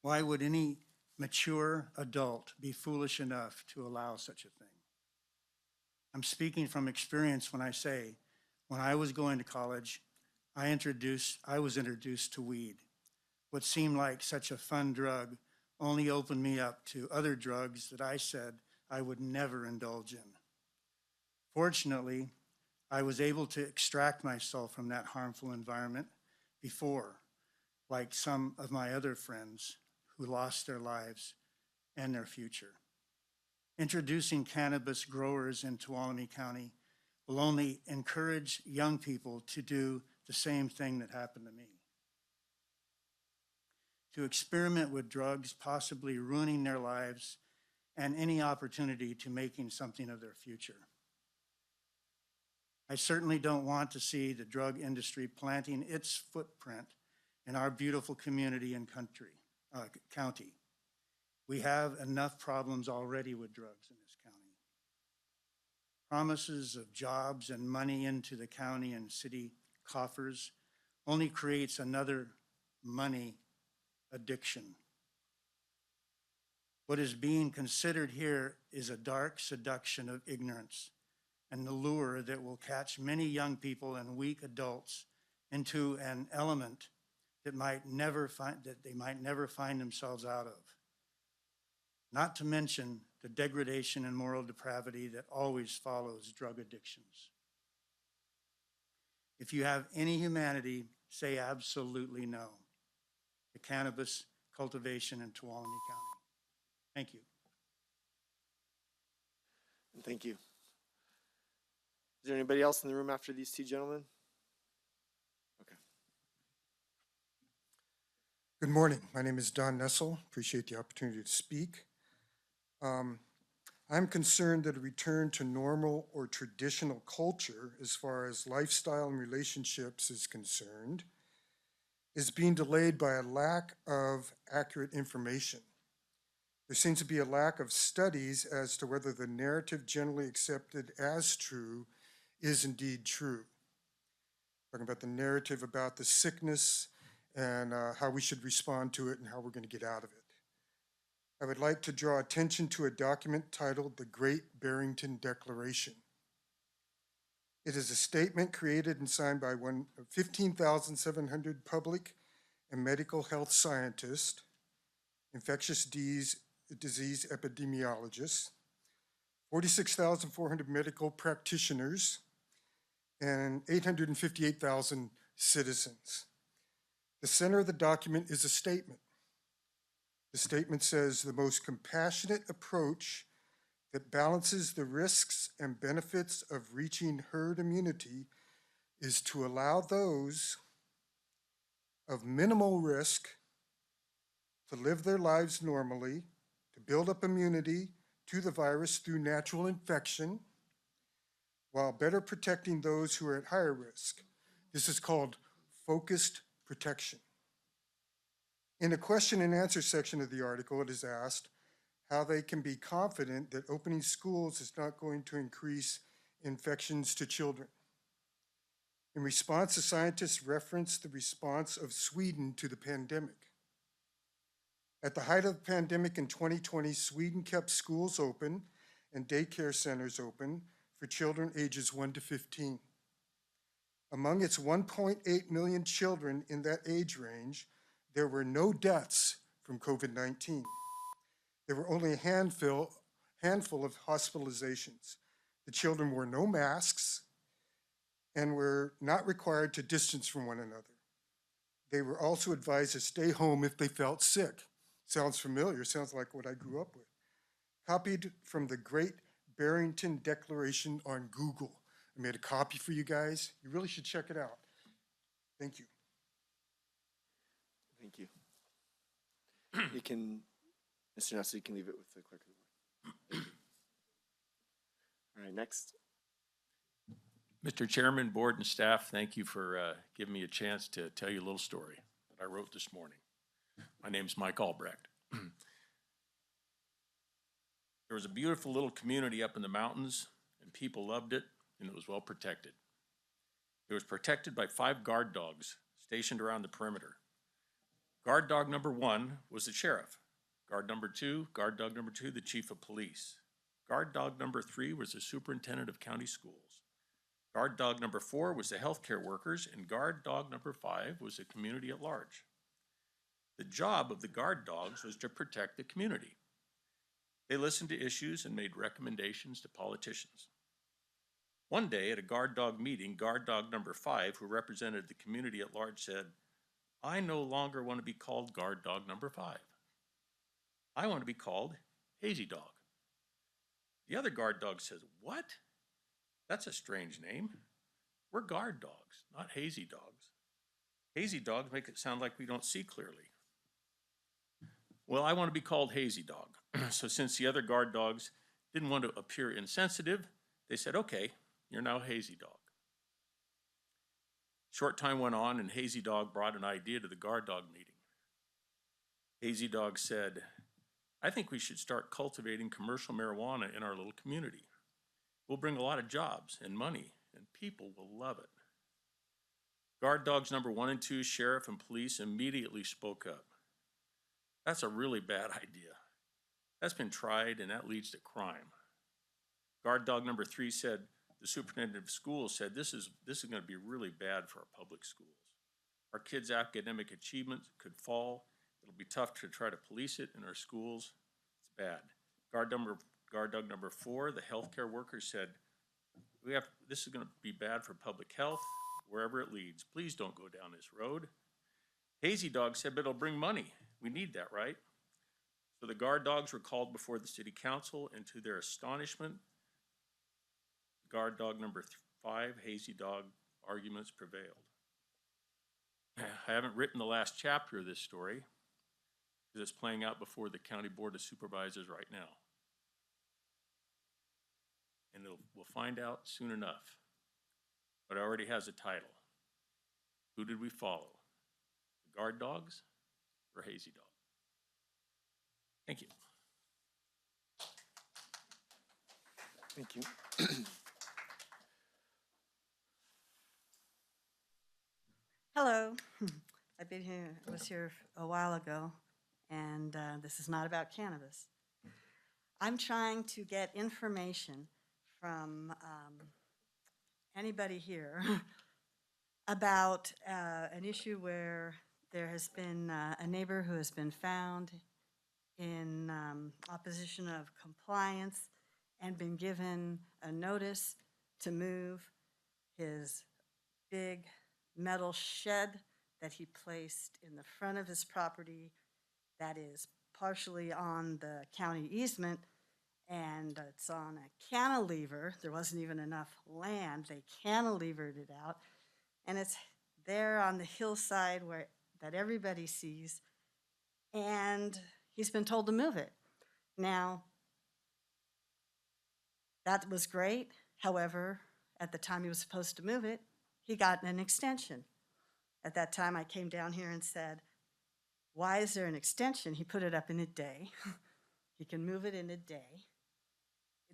[SPEAKER 19] Why would any mature adult be foolish enough to allow such a thing? I'm speaking from experience when I say, when I was going to college, I was introduced to weed. What seemed like such a fun drug only opened me up to other drugs that I said I would never indulge in. Fortunately, I was able to extract myself from that harmful environment before, like some of my other friends who lost their lives and their future. Introducing cannabis growers in Tuolumne County will only encourage young people to do the same thing that happened to me. To experiment with drugs, possibly ruining their lives and any opportunity to making something of their future. I certainly don't want to see the drug industry planting its footprint in our beautiful community and county. We have enough problems already with drugs in this county. Promises of jobs and money into the county and city coffers only creates another money addiction. What is being considered here is a dark seduction of ignorance and the lure that will catch many young people and weak adults into an element that they might never find themselves out of. Not to mention the degradation and moral depravity that always follows drug addictions. If you have any humanity, say absolutely no to cannabis cultivation in Tuolumne County. Thank you.
[SPEAKER 1] Thank you. Is there anybody else in the room after these two gentlemen? Okay.
[SPEAKER 20] Good morning. My name is Don Nessel. Appreciate the opportunity to speak. I'm concerned that a return to normal or traditional culture as far as lifestyle and relationships is concerned is being delayed by a lack of accurate information. There seems to be a lack of studies as to whether the narrative generally accepted as true is indeed true. Talking about the narrative about the sickness and how we should respond to it and how we're going to get out of it. I would like to draw attention to a document titled The Great Barrington Declaration. It is a statement created and signed by 15,700 public and medical health scientists, infectious disease epidemiologists, 46,400 medical practitioners, and 858,000 citizens. The center of the document is a statement. The statement says the most compassionate approach that balances the risks and benefits of reaching herd immunity is to allow those of minimal risk to live their lives normally, to build up immunity to the virus through natural infection, while better protecting those who are at higher risk. This is called focused protection. In a question and answer section of the article, it is asked how they can be confident that opening schools is not going to increase infections to children. In response, the scientists referenced the response of Sweden to the pandemic. At the height of the pandemic in 2020, Sweden kept schools open and daycare centers open for children ages 1 to 15. Among its 1.8 million children in that age range, there were no deaths from COVID-19. There were only a handful of hospitalizations. The children wore no masks and were not required to distance from one another. They were also advised to stay home if they felt sick. Sounds familiar, sounds like what I grew up with. Copied from the Great Barrington Declaration on Google. I made a copy for you guys. You really should check it out. Thank you.
[SPEAKER 1] Thank you. You can, Mr. Nessel, you can leave it with the clerk of the board. All right, next.
[SPEAKER 21] Mr. Chairman, board and staff, thank you for giving me a chance to tell you a little story that I wrote this morning. My name's Mike Albrecht. There was a beautiful little community up in the mountains, and people loved it, and it was well protected. It was protected by 5 guard dogs stationed around the perimeter. Guard dog number 1 was the sheriff. Guard dog number 2, the chief of police. Guard dog number 3 was the superintendent of county schools. Guard dog number 4 was the healthcare workers, and guard dog number 5 was the community at large. The job of the guard dogs was to protect the community. They listened to issues and made recommendations to politicians. One day at a guard dog meeting, guard dog number 5, who represented the community at large, said, "I no longer want to be called guard dog number 5. I want to be called Hazy Dog." The other guard dog says, "What? That's a strange name. We're guard dogs, not hazy dogs. Hazy dogs make it sound like we don't see clearly." "Well, I want to be called Hazy Dog." So since the other guard dogs didn't want to appear insensitive, they said, "Okay, you're now Hazy Dog." Short time went on, and Hazy Dog brought an idea to the guard dog meeting. Hazy Dog said, "I think we should start cultivating commercial marijuana in our little community. We'll bring a lot of jobs and money, and people will love it." Guard dogs number 1 and 2, sheriff and police immediately spoke up. That's a really bad idea. That's been tried and that leads to crime. Guard dog number 3 said, the superintendent of schools said, this is going to be really bad for our public schools. Our kids' academic achievements could fall. It'll be tough to try to police it in our schools. It's bad. Guard dog number 4, the healthcare worker said, this is going to be bad for public health, wherever it leads. Please don't go down this road. Hazy dog said, but it'll bring money. We need that, right? So the guard dogs were called before the city council, and to their astonishment, guard dog number 5, hazy dog arguments prevailed. I haven't written the last chapter of this story because it's playing out before the County Board of Supervisors right now. And we'll find out soon enough, but it already has a title. Who did we follow? The guard dogs or hazy dog? Thank you.
[SPEAKER 1] Thank you.
[SPEAKER 4] Hello. Was here a while ago, and this is not about cannabis. I'm trying to get information from anybody here about an issue where there has been a neighbor who has been found in opposition of compliance and been given a notice to move his big metal shed that he placed in the front of his property that is partially on the county easement, and it's on a cantilever. There wasn't even enough land. They cantilevered it out, and it's there on the hillside that everybody sees, and he's been told to move it. Now, that was great. However, at the time he was supposed to move it, he got an extension. At that time, I came down here and said, why is there an extension? He put it up in a day. He can move it in a day.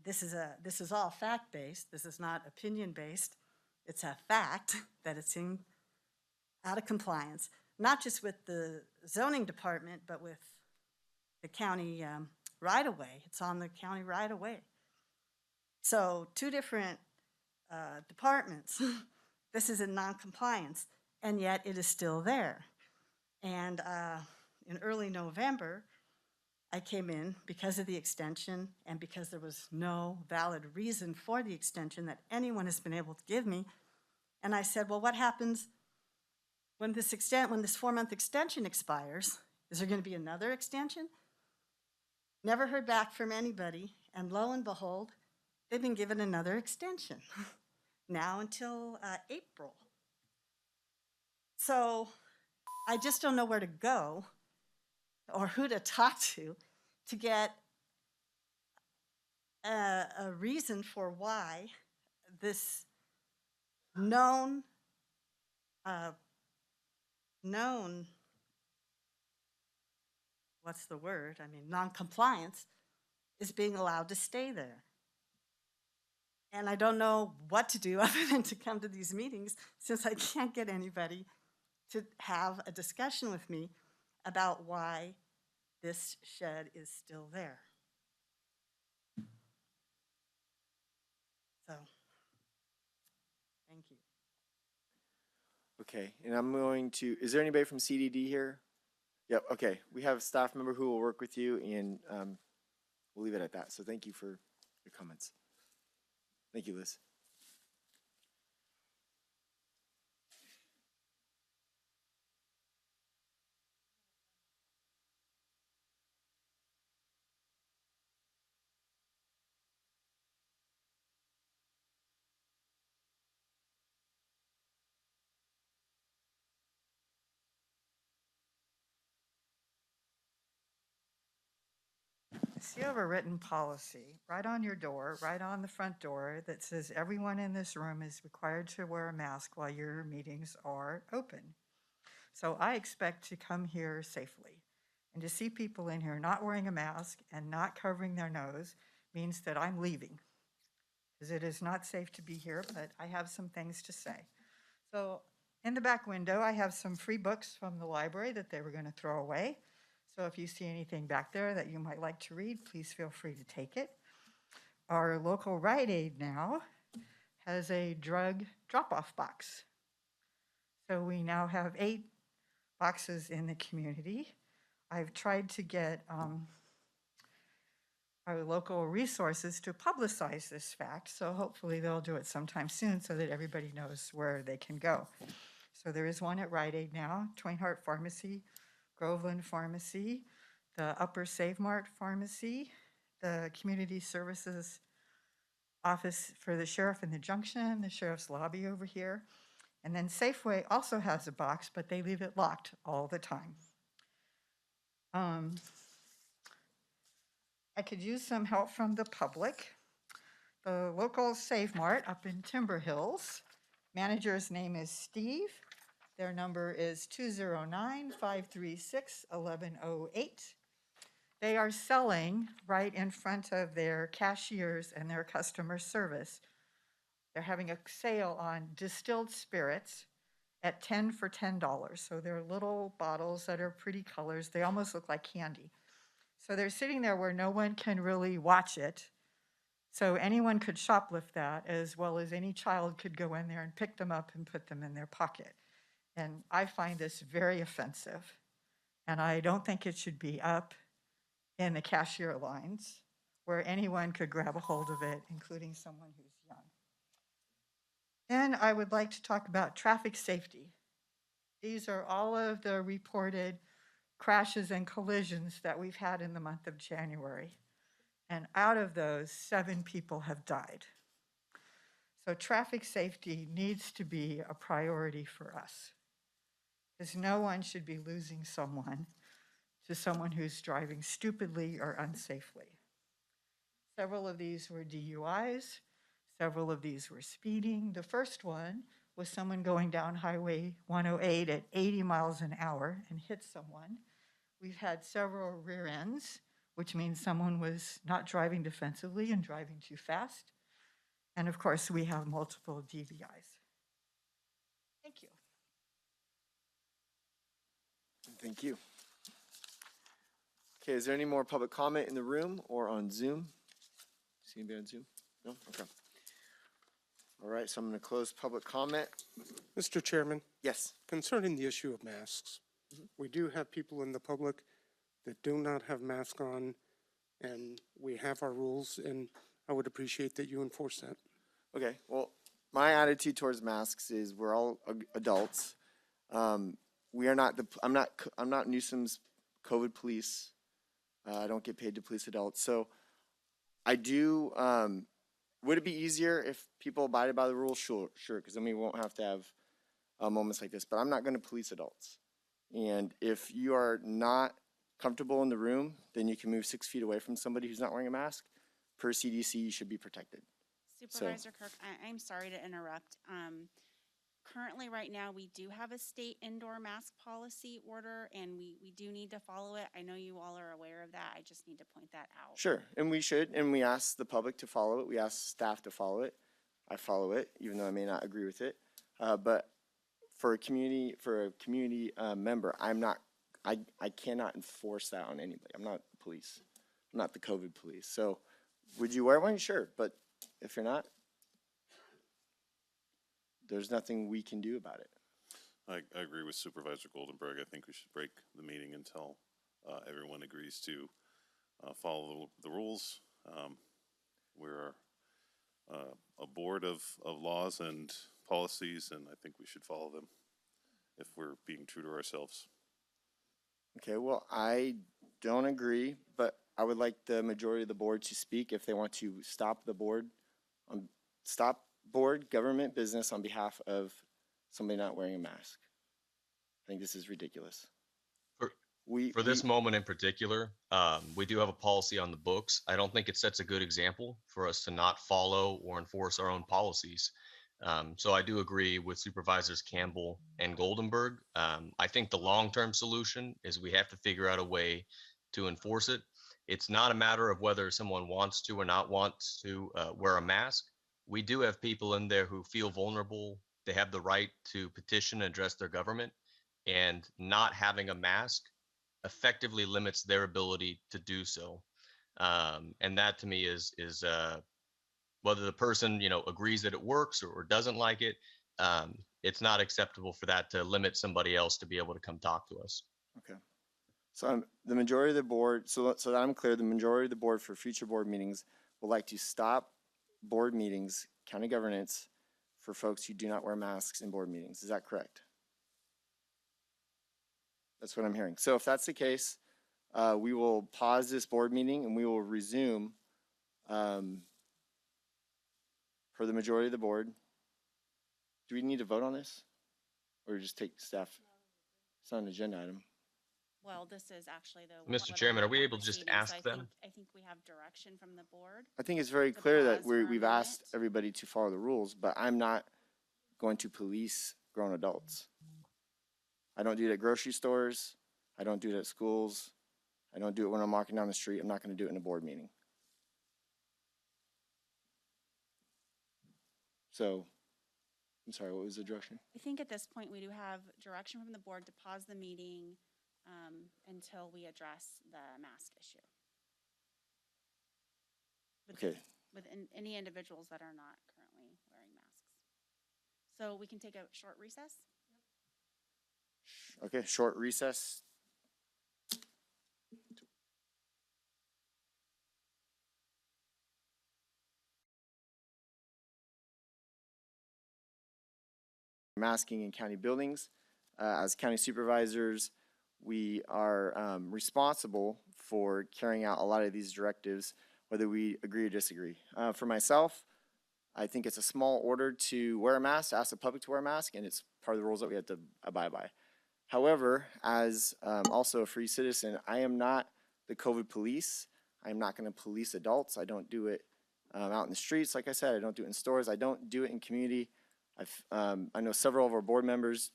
[SPEAKER 4] This is all fact-based. This is not opinion-based. It's a fact that it's out of compliance, not just with the zoning department, but with the county right-of-way. It's on the county right-of-way. So 2 different departments. This is in non-compliance, and yet it is still there. And in early November, I came in because of the extension and because there was no valid reason for the extension that anyone has been able to give me. And I said, well, what happens when this 4-month extension expires? Is there going to be another extension? Never heard back from anybody, and lo and behold, they've been given another extension, now until April. So I just don't know where to go or who to talk to get a reason for why this known what's the word? I mean, non-compliance is being allowed to stay there. And I don't know what to do other than to come to these meetings since I can't get anybody to have a discussion with me about why this shed is still there. So, thank you.
[SPEAKER 1] Okay, and I'm going to, is there anybody from CDD here? Yep, okay. We have a staff member who will work with you, and we'll leave it at that. So thank you for your comments. Thank you, Liz.
[SPEAKER 22] See, you have a written policy right on your door, right on the front door, that says everyone in this room is required to wear a mask while your meetings are open. So I expect to come here safely. And to see people in here not wearing a mask and not covering their nose means that I'm leaving, because it is not safe to be here, but I have some things to say. So In the back window, I have some free books from the library that they were going to throw away. So if you see anything back there that you might like to read, please feel free to take it. Our local Rite Aid now has a drug drop-off box. So we now have 8 boxes in the community. I've tried to get our local resources to publicize this fact, so hopefully they'll do it sometime soon so that everybody knows where they can go. So there is one at Rite Aid now, Twain Harte Pharmacy, Groveland Pharmacy, the Upper Save Mart Pharmacy, the Community Services Office for the Sheriff in the Junction, the Sheriff's Lobby over here. And then Safeway also has a box, but they leave it locked all the time. I could use some help from the public. The local Save Mart up in Timber Hills, manager's name is Steve. Their number is 209-536-1108. They are selling right in front of their cashiers and their customer service. They're having a sale on distilled spirits at 10 for $10. So they're little bottles that are pretty colors. They almost look like candy. So they're sitting there where no one can really watch it. So anyone could shoplift that, as well as any child could go in there and pick them up and put them in their pocket. And I find this very offensive. And I don't think it should be up in the cashier lines where anyone could grab a hold of it, including someone who's young. Then I would like to talk about traffic safety. These are all of the reported crashes and collisions that we've had in the month of January. And out of those, 7 people have died. So traffic safety needs to be a priority for us, because no one should be losing someone to someone who's driving stupidly or unsafely. Several of these were DUIs. Several of these were speeding. The first one was someone going down Highway 108 at 80 miles an hour and hit someone. We've had several rear ends, which means someone was not driving defensively and driving too fast. And of course, we have multiple DVIs. Thank you.
[SPEAKER 1] Thank you. Okay, is there any more public comment in the room or on Zoom? See anybody on Zoom? No? Okay. All right, so I'm going to close public comment.
[SPEAKER 14] Mr. Chairman?
[SPEAKER 1] Yes.
[SPEAKER 14] Concerning the issue of masks, we do have people in the public that do not have masks on, and we have our rules, and I would appreciate that you enforce that.
[SPEAKER 1] Okay, well, my attitude towards masks is we're all adults. We are not I'm not Newsom's COVID police. I don't get paid to police adults. So I do, would it be easier if people abided by the rules? Sure, because then we won't have to have moments like this, but I'm not going to police adults. And if you are not comfortable in the room, then you can move 6 feet away from somebody who's not wearing a mask. Per CDC, you should be protected.
[SPEAKER 2] Supervisor Kirk, I'm sorry to interrupt. Currently, right now, we do have a state indoor mask policy order, and we do need to follow it. I know you all are aware of that. I just need to point that out.
[SPEAKER 1] Sure, and we should, and we ask the public to follow it. We ask staff to follow it. I follow it, even though I may not agree with it. But for a community member, I cannot enforce that on anybody. I'm not the police. I'm not the COVID police. So would you wear one? Sure, but if you're not, there's nothing we can do about it.
[SPEAKER 16] I agree with Supervisor Goldenberg. I think we should break the meeting until everyone agrees to follow the rules. We're a board of laws and policies, and I think we should follow them if we're being true to ourselves.
[SPEAKER 1] Okay, well, I don't agree, but I would like the majority of the board to speak if they want to stop the board, stop board government business on behalf of somebody not wearing a mask. I think this is ridiculous.
[SPEAKER 5] For this moment in particular, we do have a policy on the books. I don't think it sets a good example for us to not follow or enforce our own policies. So I do agree with Supervisors Campbell and Goldenberg. I think the long-term solution is we have to figure out a way to enforce it. It's not a matter of whether someone wants to or not wants to wear a mask. We do have people in there who feel vulnerable they have the right to petition and address their government, and not having a mask effectively limits their ability to do so. And that to me is whether the person, agrees that it works or doesn't like it, it's not acceptable for that to limit somebody else to be able to come talk to us.
[SPEAKER 1] Okay. So the majority of the board, so that I'm clear, the majority of the board for future board meetings would like to stop board meetings, county governance, for folks who do not wear masks in board meetings. Is that correct? That's what I'm hearing. So if that's the case, we will pause this board meeting and we will resume for the majority of the board. Do we need to vote on this? Or just take staff? It's not an agenda item.
[SPEAKER 2] Well, this is actually the.
[SPEAKER 5] Mr.
[SPEAKER 2] what
[SPEAKER 5] Chairman,
[SPEAKER 2] I'm
[SPEAKER 5] are we able to just
[SPEAKER 2] proceeding, so
[SPEAKER 5] ask them?
[SPEAKER 2] I think we have direction from the board.
[SPEAKER 1] I think it's very
[SPEAKER 2] To
[SPEAKER 1] clear that
[SPEAKER 2] pause for a
[SPEAKER 1] we've asked everybody to follow the rules, but I'm not going to police grown adults. I don't do it at grocery stores. I don't do it at schools. I don't do it when I'm walking down the street. I'm not going to do it in a board meeting. So, I'm sorry, what was the direction?
[SPEAKER 2] I think at this point, we do have direction from the board to pause the meeting until we address the mask issue.
[SPEAKER 1] Okay.
[SPEAKER 2] With any individuals that are not currently wearing masks. So we can take a short recess?
[SPEAKER 1] Okay, short recess. Masking in county buildings. As county supervisors, we are responsible for carrying out a lot of these directives, whether we agree or disagree. For myself, I think it's a small order to wear a mask, ask the public to wear a mask, and it's part of the rules that we have to abide by. However, as also a free citizen, I am not the COVID police. I'm not going to police adults. I don't do it out in the streets, like I said. I don't do it in stores. I don't do it in community. I know several of our board members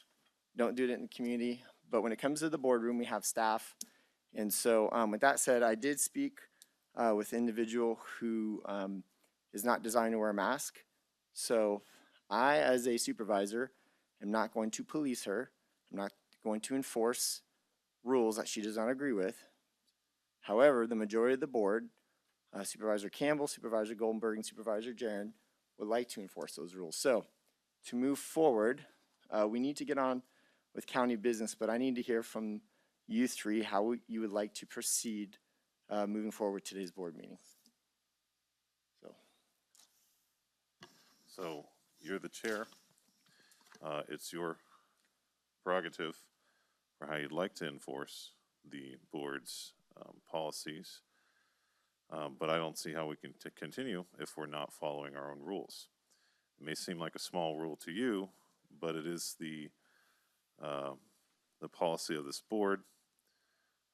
[SPEAKER 1] don't do it in the community, but when it comes to the boardroom, we have staff. And so with that said, I did speak with an individual who is not designed to wear a mask. So I, as a supervisor, am not going to police her. I'm not going to enforce rules that she does not agree with. However, the majority of the board, Supervisor Campbell, Supervisor Goldenberg, and Supervisor Jaron, would like to enforce those rules. So to move forward, we need to get on with county business, but I need to hear from you three how you would like to proceed moving forward with today's board meeting.
[SPEAKER 16] So you're the chair. It's your prerogative for how you'd like to enforce the board's policies. But I don't see how we can continue if we're not following our own rules. It may seem like a small rule to you, but it is the policy of this board,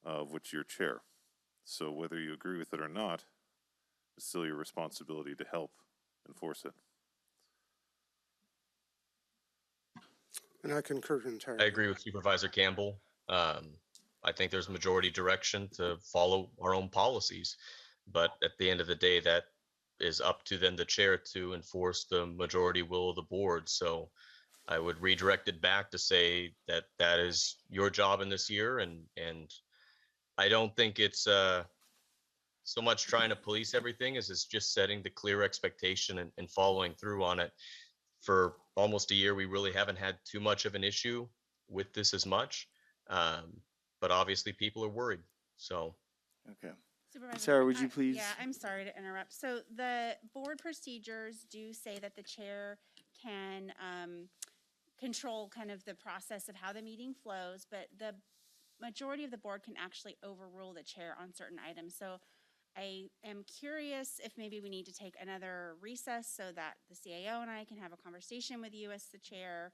[SPEAKER 16] of which you're chair. So whether you agree with it or not, it's still your responsibility to help enforce it.
[SPEAKER 14] And I concur entirely.
[SPEAKER 5] I agree with Supervisor Campbell. I think there's majority direction to follow our own policies, but at the end of the day, that is up to then the chair to enforce the majority will of the board. So I would redirect it back to say that that is your job in this year, and I don't think it's so much trying to police everything as it's just setting the clear expectation and following through on it. For almost a year, we really haven't had too much of an issue with this as much, but obviously people are worried. So,
[SPEAKER 1] okay.
[SPEAKER 2] Supervisor,
[SPEAKER 1] Sarah, would you please?
[SPEAKER 2] Yeah, I'm sorry to interrupt. So the board procedures do say that the chair can control kind of the process of how the meeting flows, but the majority of the board can actually overrule the chair on certain items. So I am curious if maybe we need to take another recess so that the CAO and I can have a conversation with you as the chair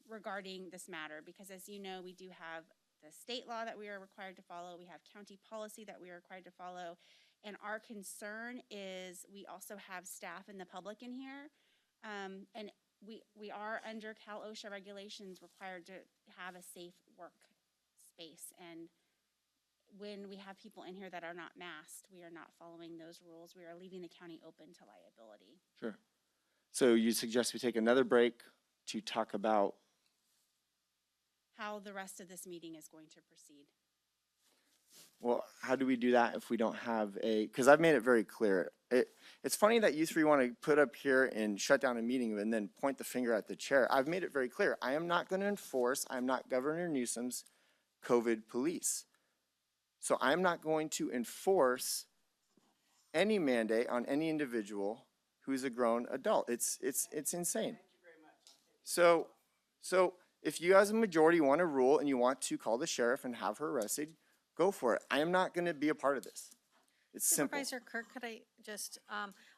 [SPEAKER 2] regarding this matter, because as you know, we do have the state law that we are required to follow. We have county policy that we are required to follow. And our concern is we also have staff and the public in here. And we are under Cal OSHA regulations required to have a safe work space. And when we have people in here that are not masked, we are not following those rules. We are leaving the county open to liability.
[SPEAKER 1] Sure. So you suggest we take another break to talk about,
[SPEAKER 2] How the rest of this meeting is going to proceed.
[SPEAKER 1] well, how do we do that if we don't have because I've made it very clear. It's funny that you three want to put up here and shut down a meeting and then point the finger at the chair. I've made it very clear. I am not going to enforce, I'm not Governor Newsom's COVID police. So I'm not going to enforce any mandate on any individual who's a grown adult. It's insane. So if you as a majority want to rule and you want to call the sheriff and have her arrested, go for it. I am not going to be a part of this. It's simple.
[SPEAKER 6] Supervisor Kirk, could I just,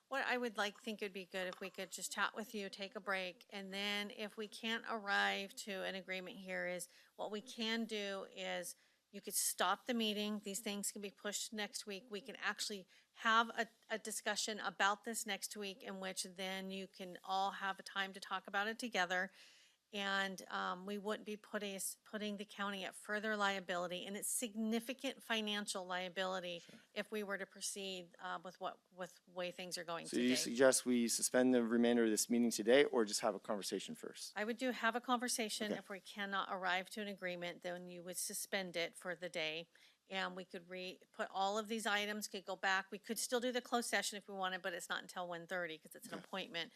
[SPEAKER 6] what I would think would be good if we could just chat with you, take a break, and then if we can't arrive to an agreement here is, what we can do is you could stop the meeting. These things can be pushed next week. We can actually have a discussion about this next week in which then you can all have a time to talk about it together. And we wouldn't be putting the county at further liability, and it's significant financial liability if we were to proceed with the way things are going
[SPEAKER 1] So
[SPEAKER 6] today.
[SPEAKER 1] you suggest we suspend the remainder of this meeting today or just have a conversation first?
[SPEAKER 6] I would have a conversation.
[SPEAKER 1] Okay.
[SPEAKER 6] If we cannot arrive to an agreement, then you would suspend it for the day. And we could put all of these items, could go back. We could still do the closed session if we wanted, but it's not until 1:30 because it's an appointment.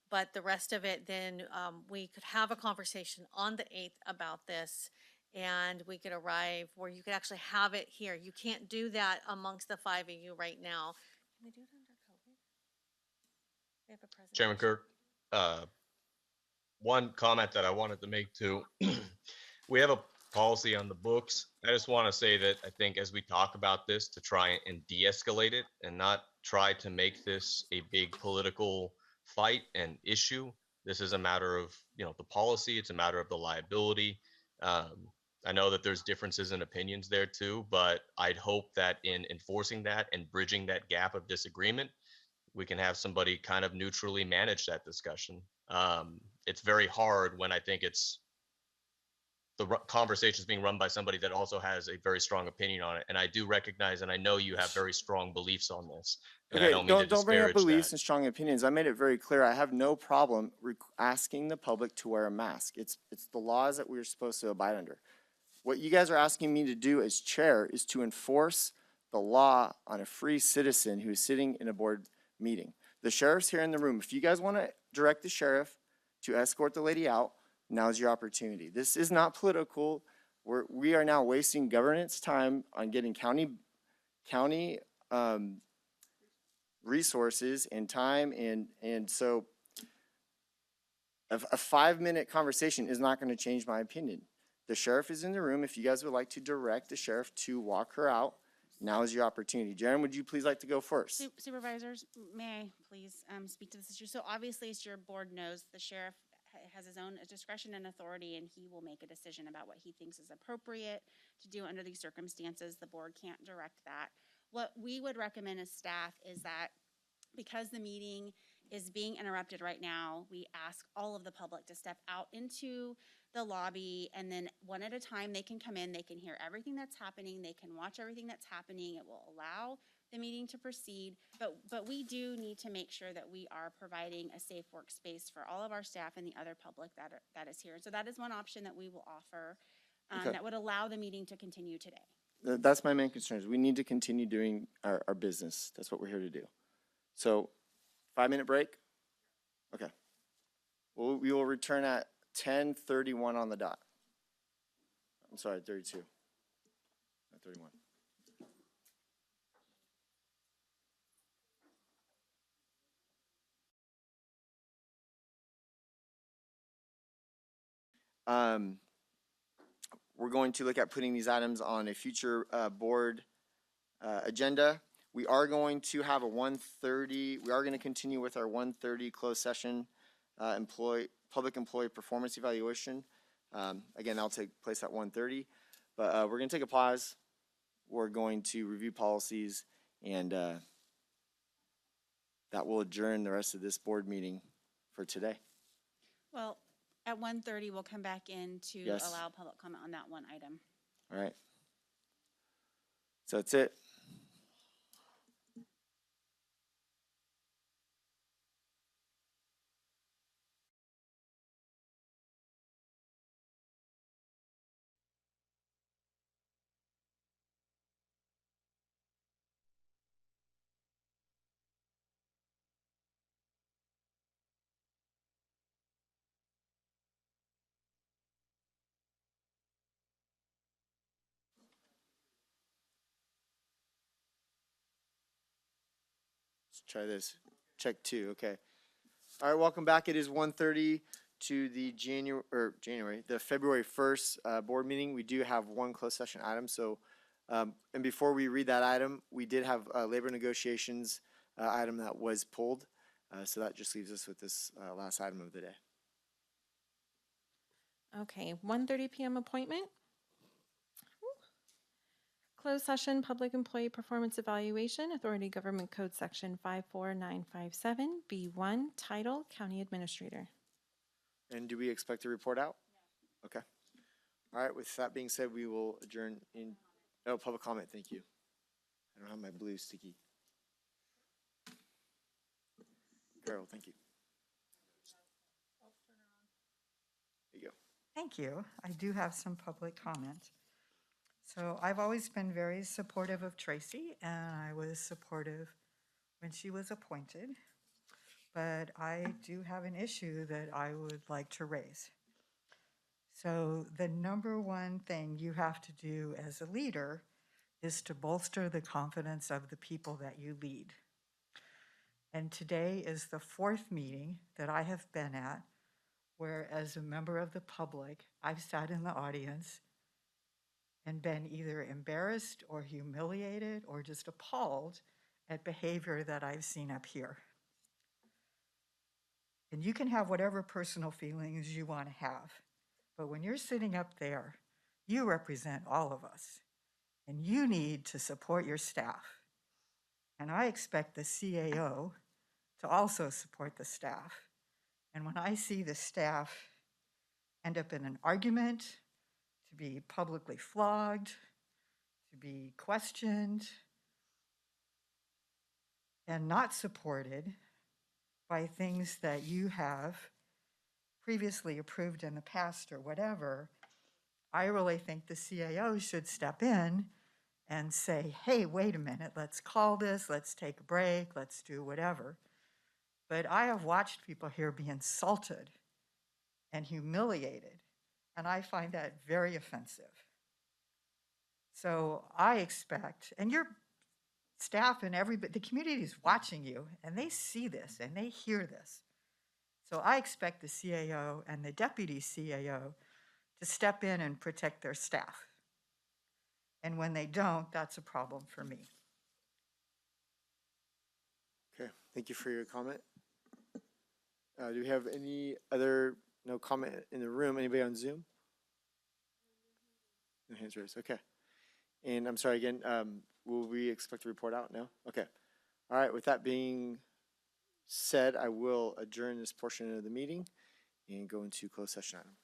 [SPEAKER 6] But the rest of it, then we could have a conversation on the 8th about this, and we could arrive where you could actually have it here. You can't do that amongst the 5 of you right now. Can we do it under COVID? We have a presentation.
[SPEAKER 5] Chairman Kirk, one comment that I wanted to make too. We have a policy on the books. I just want to say that I think as we talk about this, to try and de-escalate it and not try to make this a big political fight and issue. This is a matter of, the policy. It's a matter of the liability. I know that there's differences in opinions there too, but I'd hope that in enforcing that and bridging that gap of disagreement, we can have somebody kind of neutrally manage that discussion. It's very hard when I think it's the conversation is being run by somebody that also has a very strong opinion on it. And I do recognize, and I know you have very strong beliefs on this. And I
[SPEAKER 1] Okay,
[SPEAKER 5] don't mean to
[SPEAKER 1] don't bring up
[SPEAKER 5] disparage
[SPEAKER 1] beliefs
[SPEAKER 5] that.
[SPEAKER 1] and strong opinions. I made it very clear. I have no problem asking the public to wear a mask. It's the laws that we're supposed to abide under. What you guys are asking me to do as chair is to enforce the law on a free citizen who is sitting in a board meeting. The sheriff's here in the room. If you guys want to direct the sheriff to escort the lady out, now's your opportunity. This is not political. We are now wasting governance time on getting county resources and time, and so a 5-minute conversation is not going to change my opinion. The sheriff is in the room. If you guys would like to direct the sheriff to walk her out, now is your opportunity. Jaren, would you please like to go first?
[SPEAKER 2] Supervisors, may I please speak to this issue? So obviously, as your board knows, the sheriff has his own discretion and authority, and he will make a decision about what he thinks is appropriate to do under these circumstances. The board can't direct that. What we would recommend as staff is that because the meeting is being interrupted right now, we ask all of the public to step out into the lobby, and then one at a time they can come in, they can hear everything that's happening, they can watch everything that's happening. It will allow the meeting to proceed, but we do need to make sure that we are providing a safe workspace for all of our staff and the other public that is here. So that is one option that we will offer
[SPEAKER 1] Okay.
[SPEAKER 2] that would allow the meeting to continue today.
[SPEAKER 1] That's my main concern, is we need to continue doing our business. That's what we're here to do. So 5-minute break? Okay. Well, we will return at 10:31 on the dot. I'm sorry, 32. Not 31. We're going to look at putting these items on a future board agenda. We are going to have a 1:30, we are going to continue with our 1:30 closed session public employee performance evaluation. Again, that'll take place at 1:30, but we're going to take a pause. We're going to review policies, and that will adjourn the rest of this board meeting for today.
[SPEAKER 2] Well, at 1:30, we'll come back in to
[SPEAKER 1] Yes.
[SPEAKER 2] allow public comment on that one item.
[SPEAKER 1] All right. So that's it. Let's try this. Check 2, okay. All right, welcome back. It is 1:30 to the the February 1st board meeting. We do have one closed session item. So, and before we read that item, we did have a labor negotiations item that was pulled. So that just leaves us with this last item of the day.
[SPEAKER 7] Okay, 1:30 p.m. appointment. Closed session, public employee performance evaluation, Authority Government Code Section 54957, B1, title, County Administrator.
[SPEAKER 1] And do we expect a report out? No. Okay. All right, with that being said, we will adjourn in, oh, public comment, thank you. I don't have my blue sticky. Carol, thank you. There you go.
[SPEAKER 22] Thank you. I do have some public comment. So I've always been very supportive of Tracy, and I was supportive when she was appointed. But I do have an issue that I would like to raise. So the number one thing you have to do as a leader is to bolster the confidence of the people that you lead. And today is the 4th meeting that I have been at where, as a member of the public, I've sat in the audience and been either embarrassed or humiliated or just appalled at behavior that I've seen up here. And you can have whatever personal feelings you want to have, but when you're sitting up there, you represent all of us, and you need to support your staff. And I expect the CAO to also support the staff. And when I see the staff end up in an argument, to be publicly flogged, to be questioned, and not supported by things that you have previously approved in the past or whatever, I really think the CAO should step in and say, hey, wait a minute, let's call this, let's take a break, let's do whatever. But I have watched people here be insulted and humiliated, and I find that very offensive. So I expect, and your staff and everybody, the community is watching you, and they see this and they hear this. So I expect the CAO and the deputy CAO to step in and protect their staff. And when they don't, that's a problem for me.
[SPEAKER 1] Okay, thank you for your comment. Do we have any other, no comment in the room? Anybody on Zoom? No hands raised, okay. And I'm sorry again, will we expect a report out? No? Okay. All right, with that being said, I will adjourn this portion of the meeting and go into closed session item.